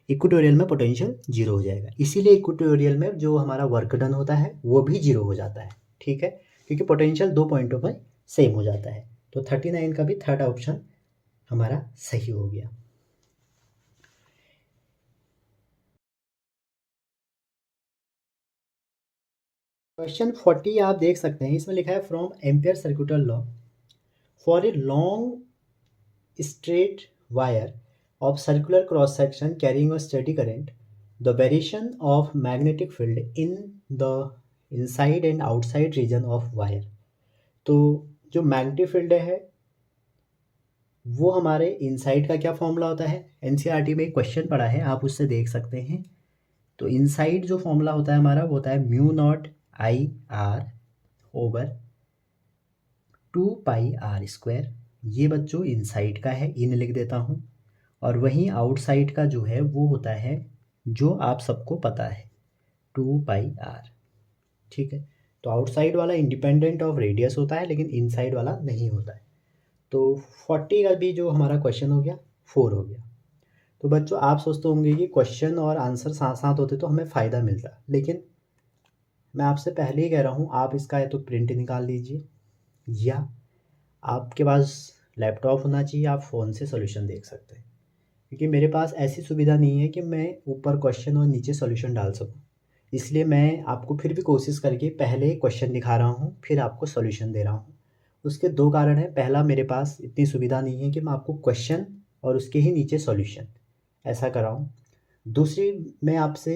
इक्वेटोरियल में पोटेंशियल जीरो हो जाएगा, इसीलिए इक्वेटोरियल में जो हमारा वर्क डन होता है वो भी जीरो हो जाता है, ठीक है, क्योंकि पोटेंशियल 2 पॉइंटों पर सेम हो जाता है। तो 39 का भी थर्ड ऑप्शन हमारा सही हो गया। क्वेश्चन 40 आप देख सकते हैं, इसमें लिखा है from ampere circular law for a long straight wire of circular cross section carrying a steady current, the variation of magnetic field in the inside and outside region of wire। तो जो magnetic field है वो हमारे inside का क्या formula होता है, NCERT में एक क्वेश्चन पढ़ा है, आप उससे देख सकते हैं। तो इनसाइड जो फॉर्मूला होता है हमारा वो होता है μ0 I/r ओवर 2πr²। ये बच्चों इनसाइड का है, इन लिख देता हूँ। और वहीं आउटसाइड का जो है वो होता है, जो आप सबको पता है, 2πr, ठीक है। तो आउटसाइड वाला इंडिपेंडेंट ऑफ रेडियस होता है, लेकिन इनसाइड वाला नहीं होता है। तो 40 का भी जो हमारा क्वेश्चन हो गया 4 हो गया। तो बच्चों आप सोचते होंगे कि क्वेश्चन और आंसर साथ साथ होते तो हमें फ़ायदा मिलता, लेकिन मैं आपसे पहले ही कह रहा हूँ, आप इसका या तो प्रिंट निकाल लीजिए, या आपके पास लैपटॉप होना चाहिए, आप फ़ोन से सोल्यूशन देख सकते हैं। क्योंकि मेरे पास ऐसी सुविधा नहीं है कि मैं ऊपर क्वेश्चन और नीचे सॉल्यूशन डाल सकूं, इसलिए मैं आपको फिर भी कोशिश करके पहले क्वेश्चन दिखा रहा हूं, फिर आपको सॉल्यूशन दे रहा हूं। उसके दो कारण हैं। पहला, मेरे पास इतनी सुविधा नहीं है कि मैं आपको क्वेश्चन और उसके ही नीचे सॉल्यूशन ऐसा कराऊं। दूसरी, मैं आपसे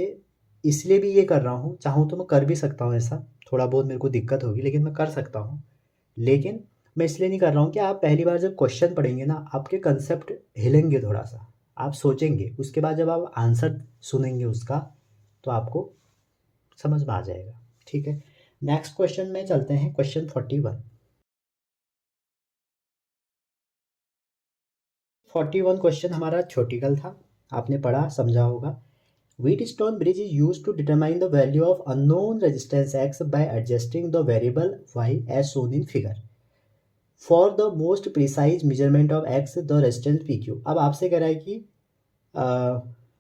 इसलिए भी ये कर रहा हूँ, चाहूँ तो मैं कर भी सकता हूँ ऐसा, थोड़ा बहुत मेरे को दिक्कत होगी लेकिन मैं कर सकता हूँ। लेकिन मैं इसलिए नहीं कर रहा हूँ कि आप पहली बार जब क्वेश्चन पढ़ेंगे ना, आपके कंसेप्ट हिलेंगे थोड़ा सा, आप सोचेंगे, उसके बाद जब आप आंसर सुनेंगे उसका तो आपको समझ में आ जाएगा, ठीक है। नेक्स्ट क्वेश्चन में चलते हैं, क्वेश्चन 41। 41 क्वेश्चन हमारा थ्योरेटिकल था, आपने पढ़ा समझा होगा। Wheatstone bridge is used to determine the value of unknown resistance x by adjusting the variable y as shown in figure. For the most precise measurement of x the resistance PQ। अब आपसे कह रहा है कि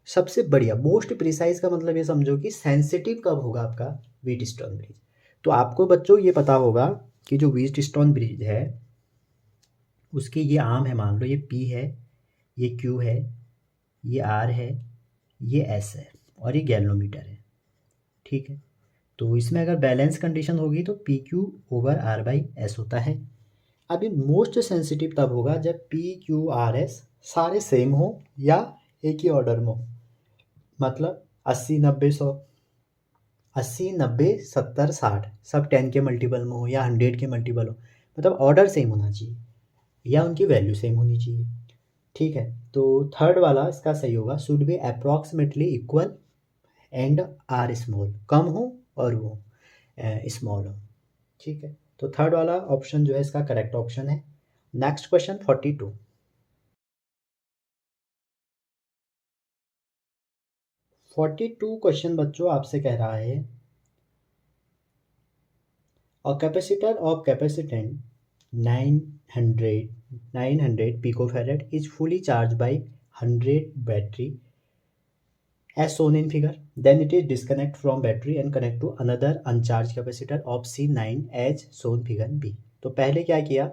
सबसे बढ़िया, most precise का मतलब ये समझो कि सेंसिटिव कब होगा आपका व्हीटस्टोन ब्रिज। तो आपको बच्चों ये पता होगा कि जो व्हीटस्टोन ब्रिज है उसके ये आर्म है, मान लो ये P है, ये Q है, ये R है, ये S है, और ये गैल्वेनोमीटर है, ठीक है। तो इसमें अगर बैलेंस कंडीशन होगी तो PQ ओवर R/S होता है। अभी मोस्ट सेंसिटिव तब होगा जब PQRS सारे सेम हो या एक ही ऑर्डर में हो, मतलब 80 90 100, 80 90 70 60 सब 10 के मल्टीपल में हो या 100 के मल्टीपल हो, मतलब ऑर्डर सेम होना चाहिए। या उनकी वैल्यू सेम होनी चाहिए। ठीक है, तो थर्ड वाला इसका सही होगा, should be approximately equal and are small, कम हो और वो स्मॉल हो। ठीक है, तो थर्ड वाला ऑप्शन जो है इसका करेक्ट ऑप्शन है। Next question 42। 42 क्वेश्चन बच्चों आपसे कह रहा है, a capacitor of capacitant 900 picofarad is fully charged by 100 battery as shown in figure. Then it is disconnect from battery and connect to another uncharged capacitor of C9 as shown figure B. तो पहले क्या किया,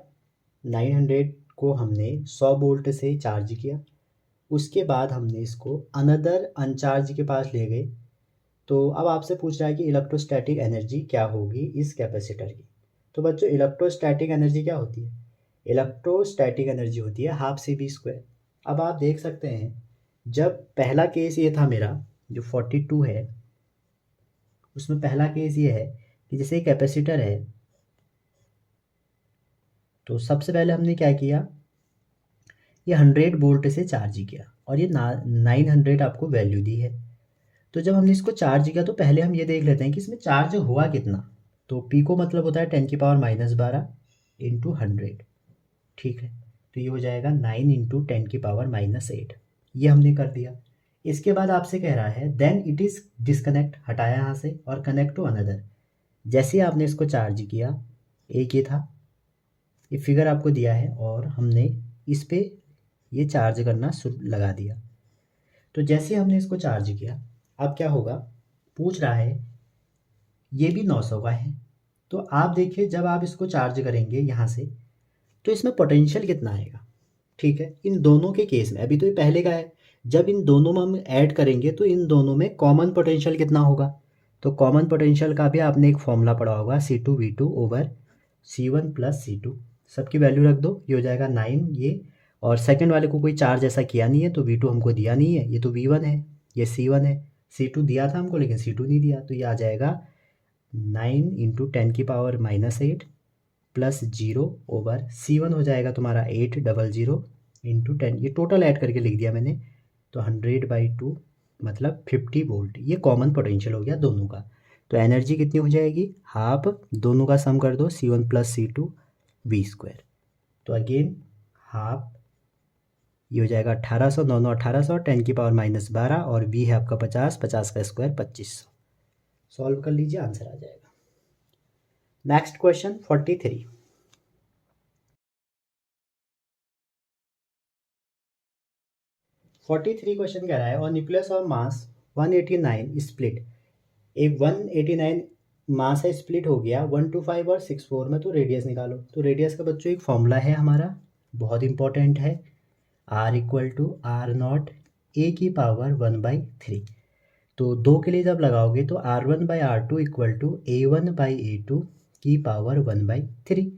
900 को हमने 100 volt से charge किया, उसके बाद हमने इसको अनदर अनचार्ज के पास ले गए। तो अब आपसे पूछ रहा है कि इलेक्ट्रोस्टैटिक एनर्जी क्या होगी इस कैपेसिटर की। तो बच्चों इलेक्ट्रोस्टैटिक एनर्जी क्या होती है, इलेक्ट्रोस्टैटिक एनर्जी होती है हाफ सी बी स्क्वायर। अब आप देख सकते हैं, जब पहला केस ये था मेरा जो 42 है, उसमें पहला केस ये है कि जैसे कैपेसिटर है, तो सबसे पहले हमने क्या किया, ये 100 वोल्ट से चार्ज किया और ये 900 आपको वैल्यू दी है। तो जब हमने इसको चार्ज किया तो पहले हम ये देख लेते हैं कि इसमें चार्ज हुआ कितना। तो पी को मतलब होता है 10⁻⁻12 इंटू 100। ठीक है, तो ये हो जाएगा 9 इंटू 10⁻⁻8। ये हमने कर दिया। इसके बाद आपसे कह रहा है देन इट इज़ डिस्कनेक्ट, हटाया यहाँ से, और कनेक्ट टू अनदर। जैसे ही आपने इसको चार्ज किया, एक ये था, ये फिगर आपको दिया है और हमने इस पे ये चार्ज करना शुरू लगा दिया। तो जैसे हमने इसको चार्ज किया, अब क्या होगा, पूछ रहा है ये भी 900 का है। तो आप देखिए जब आप इसको चार्ज करेंगे यहाँ से, तो इसमें पोटेंशियल कितना आएगा। ठीक है, इन दोनों के केस में, अभी तो ये पहले का है, जब इन दोनों में हम ऐड करेंगे तो इन दोनों में कॉमन पोटेंशियल कितना होगा। तो कॉमन पोटेंशियल का भी आपने एक फॉर्मूला पढ़ा होगा, C2V2 over C1 plus C2। सबकी वैल्यू रख दो, ये हो जाएगा 9 ये, और सेकंड वाले को कोई चार्ज ऐसा किया नहीं है तो V2 हमको दिया नहीं है, ये तो V1 है, ये C1 है। C2 दिया था हमको लेकिन C2 नहीं दिया, तो ये आ जाएगा 9 इंटू 10⁻⁻8 प्लस 0 ओवर C1 हो जाएगा तुम्हारा 800 इंटू 10, ये टोटल ऐड करके लिख दिया मैंने। तो 100/2 मतलब 50 वोल्ट, ये कॉमन पोटेंशियल हो गया दोनों का। तो एनर्जी कितनी हो जाएगी, हाफ, दोनों का सम कर दो, C1 plus C2 V square. तो अगेन हाफ, ये हो जाएगा 1800, 9 9 1800, 10⁻⁻12, और V है आपका 50, 50 का स्क्वायर 2500। सॉल्व कर लीजिए, आंसर आ जाएगा। Next question 43। 43 क्वेश्चन कह रहा है, और न्यूक्लियस ऑफ मास 189 स्प्लिट, एक 189 मास है, स्प्लिट हो गया 125 और 64 में, तो रेडियस निकालो। तो रेडियस का बच्चों एक फॉर्मूला है हमारा, बहुत इंपॉर्टेंट है, R equal to R0 A⁻1/3। तो दो के लिए जब लगाओगे तो R1/R2 इक्वल टू A1/A2 की पावर 1/3।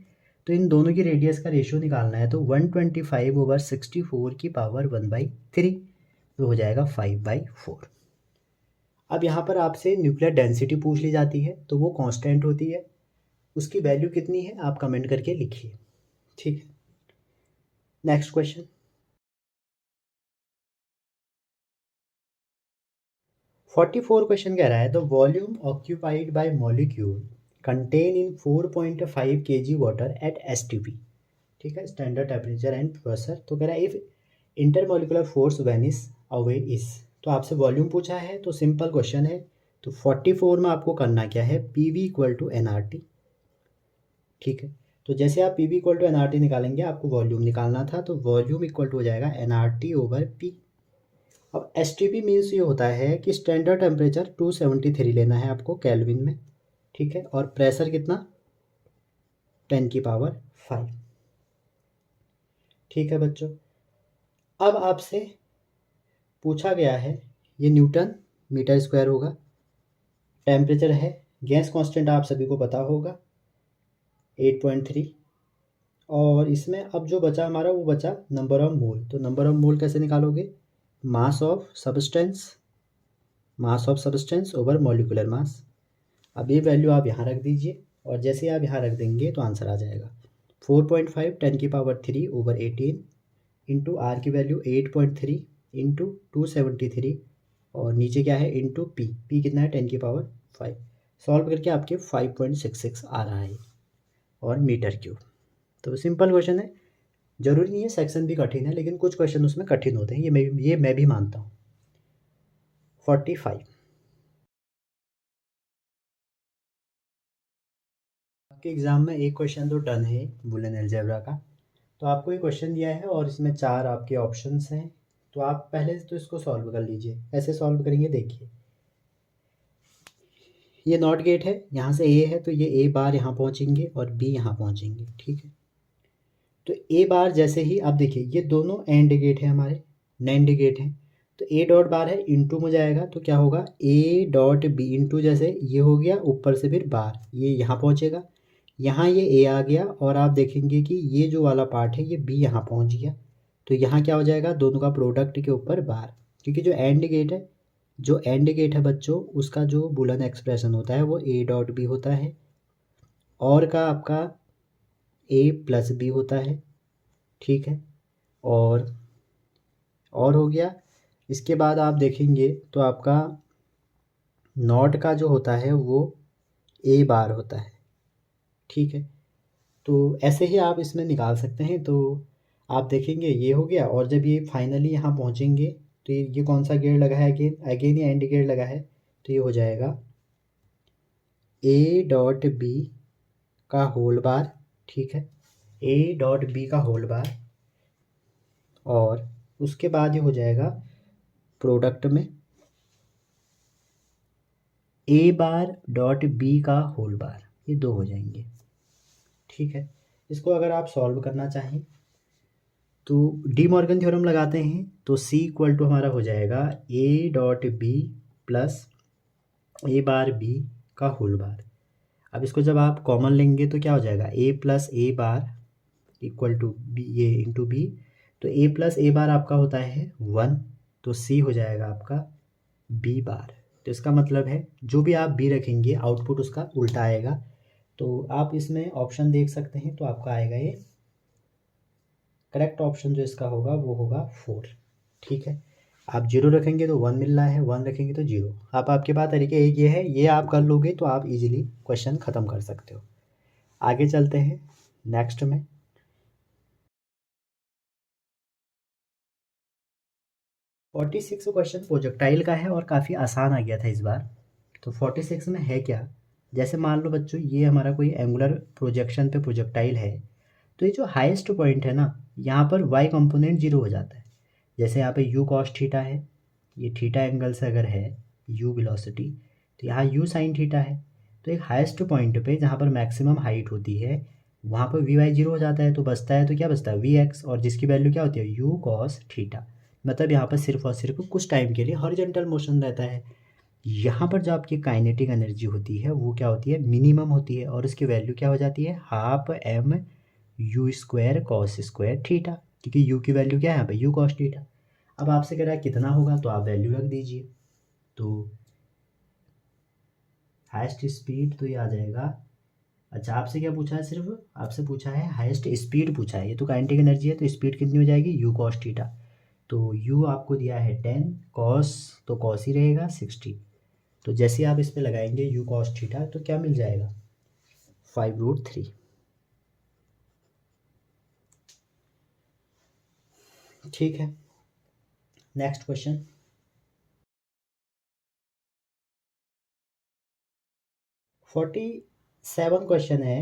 तो इन दोनों की रेडियस का रेशियो निकालना है, तो 125 ओवर 64 की पावर 1/3, तो हो जाएगा 5/4। अब यहाँ पर आपसे न्यूक्लियर डेंसिटी पूछ ली जाती है, तो वो कांस्टेंट होती है, उसकी वैल्यू कितनी है आप कमेंट करके लिखिए। ठीक है, नेक्स्ट क्वेश्चन 44 क्वेश्चन कह रहा है, the volume occupied by molecule contain in 4.5 kg water at STP। ठीक है, स्टैंडर्ड टेम्परेचर एंड प्रेशर। तो कह रहा है if intermolecular force Venice away is, तो आपसे वॉल्यूम पूछा है, तो सिंपल क्वेश्चन है। तो 44 में आपको करना क्या है, PV इक्वल टू NRT। ठीक है, तो जैसे आप PV इक्वल टू NRT निकालेंगे, आपको वॉल्यूम निकालना था, तो वॉल्यूम इक्वल टू हो जाएगा NRT ओवर P। अब STP मीन्स ये होता है कि स्टैंडर्ड टेम्परेचर 273 लेना है आपको केल्विन में। ठीक है, और प्रेशर कितना, 10⁵। ठीक है बच्चों, अब आपसे पूछा गया है, ये न्यूटन मीटर स्क्वायर होगा, टेम्परेचर है, गैस कांस्टेंट आप सभी को पता होगा 8.3, और इसमें अब जो बचा हमारा वो बचा नंबर ऑफ मोल। तो नंबर ऑफ मोल कैसे निकालोगे, mass of substance over molecular mass. अब ये वैल्यू आप यहाँ रख दीजिए, और जैसे आप यहाँ रख देंगे तो आंसर आ जाएगा 4.5 10⁻³ ओवर 18 इंटू आर की वैल्यू 8.3 इंटू 273 और नीचे क्या है इंटू पी कितना है 10⁵ सॉल्व करके आपके 5.66 आ रहा है और मीटर क्यूब। तो सिंपल क्वेश्चन है, जरूरी नहीं है सेक्शन भी कठिन है, लेकिन कुछ क्वेश्चन उसमें कठिन होते हैं, ये मैं भी मानता हूँ। 45 आपके एग्ज़ाम में एक क्वेश्चन तो डन है बुलियन अलजेब्रा का। तो आपको ये क्वेश्चन दिया है और इसमें 4 आपके ऑप्शंस हैं, तो आप पहले तो इसको सॉल्व कर लीजिए। ऐसे सॉल्व करेंगे, देखिए ये नॉट गेट है, यहाँ से ए है तो ये ए बार यहाँ पहुँचेंगे और बी यहाँ पहुँचेंगे, ठीक है। तो ए बार जैसे ही आप देखिए ये दोनों एंड गेट है हमारे, नैंड गेट है, तो ए डॉट बार है इंटू में जाएगा तो क्या होगा ए डॉट बी इंटू, जैसे ये हो गया ऊपर से फिर बार ये यहाँ पहुँचेगा, यहाँ ये ए आ गया और आप देखेंगे कि ये जो वाला पार्ट है ये बी यहाँ पहुँच गया, तो यहाँ क्या हो जाएगा दोनों का प्रोडक्ट के ऊपर बार, क्योंकि जो एंड गेट है बच्चों उसका जो बुलियन एक्सप्रेशन होता है वो ए डॉट बी होता है, और का आपका ए प्लस बी होता है, ठीक है। और हो गया, इसके बाद आप देखेंगे तो आपका नॉट का जो होता है वो ए बार होता है, ठीक है। तो ऐसे ही आप इसमें निकाल सकते हैं। तो आप देखेंगे ये हो गया, और जब ये फाइनली यहाँ पहुँचेंगे तो ये कौन सा गेयर लगा है, अगेन ये एंड गेयर लगा है, तो ये हो जाएगा ए डॉट बी का होल बार, ठीक है, ए डॉट बी का होल बार, और उसके बाद ये हो जाएगा प्रोडक्ट में ए बार डॉट बी का होल बार, ये 2 हो जाएंगे, ठीक है। इसको अगर आप सॉल्व करना चाहें तो डी मॉर्गन थ्योरम लगाते हैं, तो सी इक्वल टू हमारा हो जाएगा A dot B plus A bar B का होल बार। अब इसको जब आप कॉमन लेंगे तो क्या हो जाएगा a plus A bar equal to b, ये इंटू बी, तो ए प्लस ए बार आपका होता है 1, तो सी हो जाएगा आपका बी बार। तो इसका मतलब है जो भी आप बी रखेंगे आउटपुट उसका उल्टा आएगा। तो आप इसमें ऑप्शन देख सकते हैं, तो आपका आएगा ये करेक्ट ऑप्शन जो इसका होगा वो होगा 4, ठीक है। आप 0 रखेंगे तो 1 मिल रहा है, 1 रखेंगे तो 0। आप आपके पास तरीके एक ये है, ये आप कर लोगे तो आप इजीली क्वेश्चन ख़त्म कर सकते हो। आगे चलते हैं नेक्स्ट में। 46 क्वेश्चन प्रोजेक्टाइल का है और काफ़ी आसान आ गया था इस बार। तो 46 में है क्या, जैसे मान लो बच्चों ये हमारा कोई एंगुलर प्रोजेक्शन पे प्रोजेक्टाइल है, तो ये जो हाईएस्ट पॉइंट है ना यहाँ पर y कंपोनेंट 0 हो जाता है। जैसे यहाँ पे u cos थीटा है, ये थीटा एंगल से अगर है u वेलोसिटी, तो यहाँ u sin थीटा है, तो एक हाईएस्ट पॉइंट पे जहाँ पर मैक्सिमम हाइट होती है वहाँ पर vy 0 हो जाता है, तो बचता है तो क्या बचता है vx, और जिसकी वैल्यू क्या होती है u cos थीटा। मतलब यहाँ पर सिर्फ और सिर्फ कुछ टाइम के लिए हॉरिजॉन्टल मोशन रहता है। यहाँ पर जो आपकी काइनेटिक एनर्जी होती है वो क्या होती है मिनिमम होती है, और उसकी वैल्यू क्या हो जाती है half m u square cos square theta, क्योंकि u की वैल्यू क्या है यहाँ पे u cos थीटा। अब आपसे कह रहा है कितना होगा, तो आप वैल्यू रख दीजिए। तो हाईएस्ट स्पीड तो ये आ जाएगा, अच्छा आपसे क्या पूछा है, सिर्फ आपसे पूछा है हाईएस्ट स्पीड पूछा है, ये तो काइनेटिक एनर्जी है तो स्पीड कितनी हो जाएगी u cos थीटा। तो u आपको दिया है 10, cos तो cos ही रहेगा 60, तो जैसे आप इस पे लगाएंगे u cos थीटा तो क्या मिल जाएगा 5√3, ठीक है। नेक्स्ट क्वेश्चन 47 क्वेश्चन है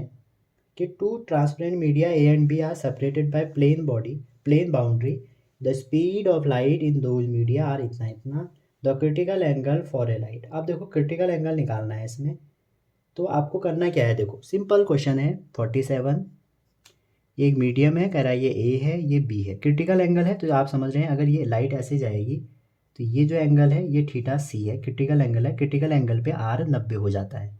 कि two transparent media A and B are separated by plane boundary, the speed of light in those media are इतना इतना, the critical angle for a light. अब देखो क्रिटिकल एंगल निकालना है इसमें, तो आपको करना क्या है, देखो सिंपल क्वेश्चन है 47, ये एक मीडियम है, कह रहा है ये ए है ये बी है, क्रिटिकल एंगल है, तो आप समझ रहे हैं अगर ये लाइट ऐसे जाएगी तो ये जो एंगल है ये थीटा सी है, क्रिटिकल एंगल है, क्रिटिकल एंगल पे आर 90 हो जाता है।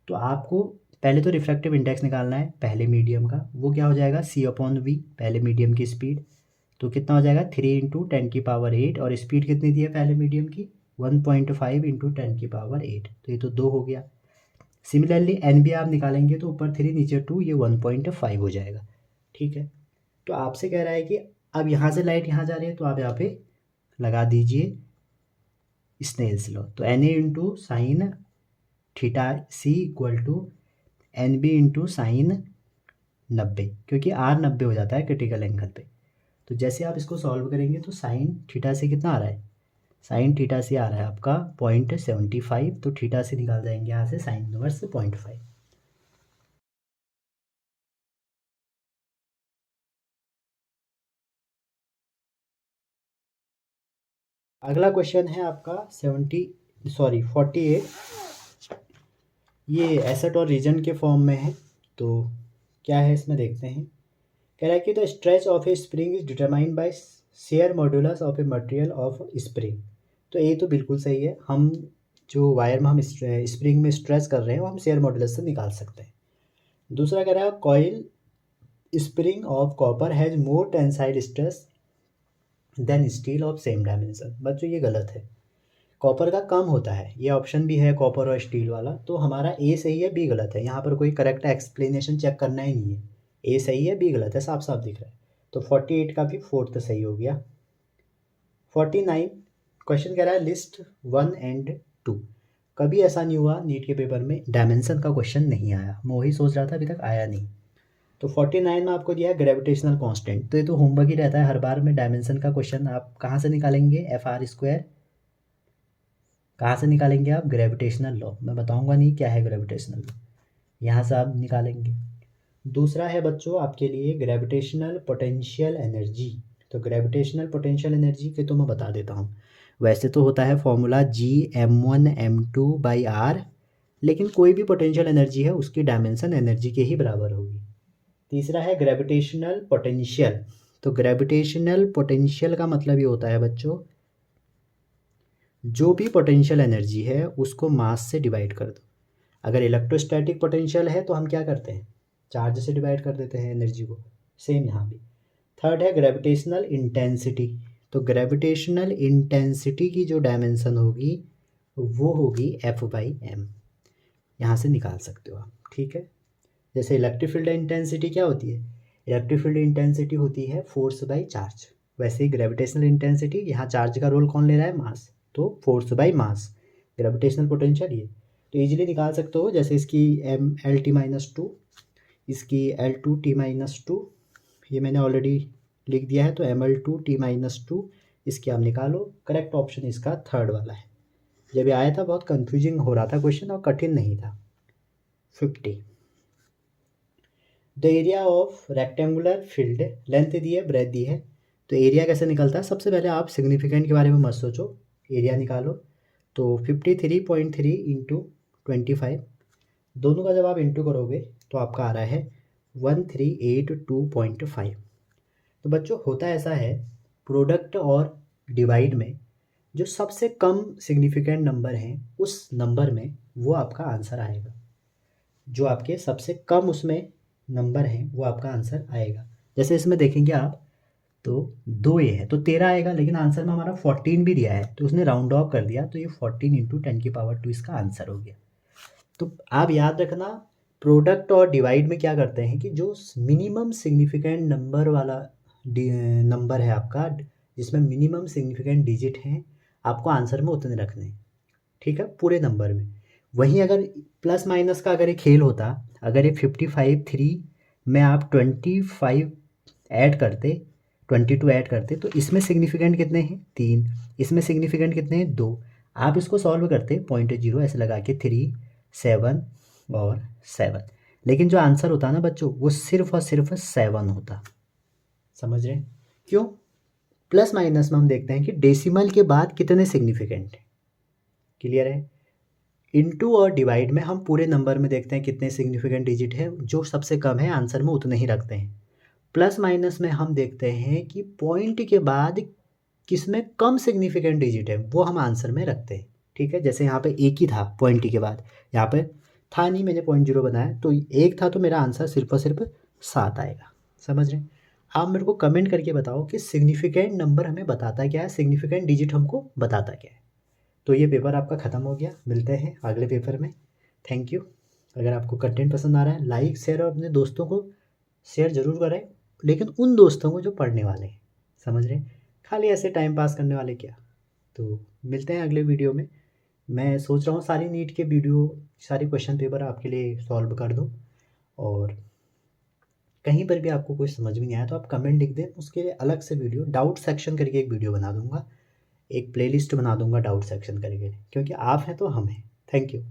तो आपको पहले तो रिफ्रैक्टिव इंडेक्स निकालना है पहले मीडियम का, वो क्या हो जाएगा c/v, पहले मीडियम की स्पीड, तो कितना हो जाएगा 3 × 10⁸, और स्पीड कितनी दी है पहले मीडियम की 1.5 × 10⁸, तो ये तो 2 हो गया। सिमिलरली एन भी आप निकालेंगे तो ऊपर 3 नीचे 2, ये 1.5 हो जाएगा। ठीक है। तो आपसे कह रहा है कि अब यहाँ से लाइट यहाँ जा रही है, तो आप यहाँ पे लगा दीजिए स्नेल्स लॉ। तो n a into sine theta c equal to n b into sine 90, क्योंकि आर 90 हो जाता है क्रिटिकल एंगल पे। तो जैसे आप इसको सॉल्व करेंगे तो साइन थीटा से कितना आ रहा है, साइन थीटा से आ रहा है आपका 0.75, तो थीटा से निकाल जाएंगे यहाँ से साइन इनवर्स 0.5। अगला क्वेश्चन है आपका 48, ये एसेट और रीजन के फॉर्म में है। तो क्या है इसमें देखते हैं। कह रहा है कि the stretch of A spring is determined by share modulus of a material of spring. तो ये तो बिल्कुल सही है, हम जो वायर में हम स्प्रिंग में स्ट्रेच कर रहे हैं वो हम शेयर मॉड्यूलस से निकाल सकते हैं। दूसरा कह रहा है coil spring of copper has more tensile stress than steel of same dimension. बच्चों ये गलत है, कॉपर का कम होता है, ये ऑप्शन भी है कॉपर और स्टील वाला। तो हमारा ए सही है, बी गलत है। यहाँ पर कोई करेक्ट एक्सप्लेनेशन चेक करना ही नहीं है, ए सही है बी गलत है, साफ साफ दिख रहा है। तो 48 का भी फोर्थ सही हो गया। 49 क्वेश्चन कह रहा है लिस्ट 1 एंड 2। कभी ऐसा नहीं हुआ नीट के पेपर में डायमेंशन का क्वेश्चन नहीं आया, मैं वही सोच रहा था अभी तक आया नहीं। तो 49 में आपको दिया है ग्रेविटेशनल कांस्टेंट। तो ये तो होमवर्क ही रहता है हर बार में, डायमेंशन का क्वेश्चन आप कहाँ से निकालेंगे, एफ आर स्क्वायर कहाँ से निकालेंगे आप, ग्रेविटेशनल लॉ। मैं बताऊंगा नहीं क्या है ग्रेविटेशनल लॉ, यहाँ से आप निकालेंगे। दूसरा है बच्चों आपके लिए ग्रेविटेशनल पोटेंशियल एनर्जी। तो ग्रेविटेशनल पोटेंशियल एनर्जी के तो मैं बता देता हूँ। वैसे तो होता है फॉर्मूला G m1m2/r, लेकिन कोई भी पोटेंशियल एनर्जी है उसकी डायमेंशन एनर्जी के ही बराबर होगी। तीसरा है ग्रेविटेशनल पोटेंशियल। तो ग्रेविटेशनल पोटेंशियल का मतलब ये होता है बच्चों, जो भी पोटेंशियल एनर्जी है उसको मास से डिवाइड कर दो। अगर इलेक्ट्रोस्टैटिक पोटेंशियल है तो हम क्या करते हैं, चार्ज से डिवाइड कर देते हैं एनर्जी को, सेम यहाँ भी। थर्ड है ग्रेविटेशनल इंटेंसिटी। तो ग्रेविटेशनल इंटेंसिटी की जो डायमेंशन होगी वो होगी F/m, यहाँ से निकाल सकते हो आप, ठीक है। जैसे इलेक्ट्रिक फील्ड इंटेंसिटी क्या होती है, इलेक्ट्रिक फील्ड इंटेंसिटी होती है फोर्स बाई चार्ज। वैसे ही ग्रेविटेशनल इंटेंसिटी, यहाँ चार्ज का रोल कौन ले रहा है, मास, तो force by mass. Gravitational potential ये तो ईजिली निकाल सकते हो। जैसे इसकी M_L_T-2, इसकी L2T-2, ये मैंने ऑलरेडी लिख दिया है। तो ML2T-2 इसकी आप निकालो। करेक्ट ऑप्शन इसका थर्ड वाला है। जब ये आया था बहुत कंफ्यूजिंग हो रहा था क्वेश्चन और कठिन नहीं था। 50 the area of rectangular field, length दी है ब्रेथ दी है। तो एरिया कैसे निकलता है, सबसे पहले आप सिग्निफिकेंट के बारे में मत सोचो, एरिया निकालो। तो 53.3 इंटू 25, दोनों का जब आप इंटू करोगे तो आपका आ रहा है 1382.5। तो बच्चों होता ऐसा है, प्रोडक्ट और डिवाइड में जो सबसे कम सिग्निफिकेंट नंबर हैं उस नंबर में वो आपका आंसर आएगा। जो आपके सबसे कम उसमें नंबर हैं वो आपका आंसर आएगा। जैसे इसमें देखेंगे आप तो 2 ये है तो 13 आएगा, लेकिन आंसर में हमारा 14 भी दिया है तो उसने राउंड ऑफ कर दिया, तो ये 14 इंटू 10⁻² इसका आंसर हो गया। तो आप याद रखना, प्रोडक्ट और डिवाइड में क्या करते हैं कि जो मिनिमम सिग्निफिकेंट नंबर वाला नंबर है आपका, जिसमें मिनिमम सिग्निफिकेंट डिजिट हैं, आपको आंसर में उतने रखने हैं, ठीक है, पूरे नंबर में। वहीं अगर प्लस माइनस का अगर ये खेल होता, अगर ये 55 में आप 25 ऐड करते, 22 ऐड करते, तो इसमें सिग्निफिकेंट कितने हैं 3, इसमें सिग्निफिकेंट कितने हैं 2। आप इसको सॉल्व करते 0.0 ऐसे लगा के 3, 7 और 7, लेकिन जो आंसर होता ना बच्चों वो सिर्फ और सिर्फ 7 होता। समझ रहे हैं क्यों? प्लस माइनस में हम देखते हैं कि डेसिमल के बाद कितने सिग्निफिकेंट हैं, क्लियर है। इनटू और डिवाइड में हम पूरे नंबर में देखते हैं कितने सिग्निफिकेंट डिजिट है, जो सबसे कम है आंसर में उतने ही रखते हैं। प्लस माइनस में हम देखते हैं कि पॉइंट के बाद किसमें कम सिग्निफिकेंट डिजिट है वो हम आंसर में रखते हैं, ठीक है। जैसे यहाँ पे एक ही था पॉइंट के बाद, यहाँ पे था नहीं, मैंने 0.0 बनाया तो एक था, तो मेरा आंसर सिर्फ और सिर्फ 7 आएगा। समझ रहे हैं? आप मेरे को कमेंट करके बताओ कि सिग्निफिकेंट नंबर हमें बताता क्या है, सिग्निफिकेंट डिजिट हमको बताता क्या है। तो ये पेपर आपका ख़त्म हो गया, मिलते हैं अगले पेपर में। Thank you. अगर आपको कंटेंट पसंद आ रहा है लाइक शेयर और अपने दोस्तों को शेयर ज़रूर करें। लेकिन उन दोस्तों को जो पढ़ने वाले हैं, समझ रहे हैं? खाली ऐसे टाइम पास करने वाले क्या। तो मिलते हैं अगले वीडियो में। मैं सोच रहा हूँ सारी नीट के वीडियो, सारे क्वेश्चन पेपर आपके लिए सॉल्व कर दूँ। और कहीं पर भी आपको कुछ समझ में नहीं आया तो आप कमेंट लिख दें, उसके लिए अलग से वीडियो डाउट सेक्शन करके एक वीडियो बना दूंगा, एक प्लेलिस्ट बना दूंगा डाउट सेक्शन करके, क्योंकि आप हैं तो हम हैं। Thank you.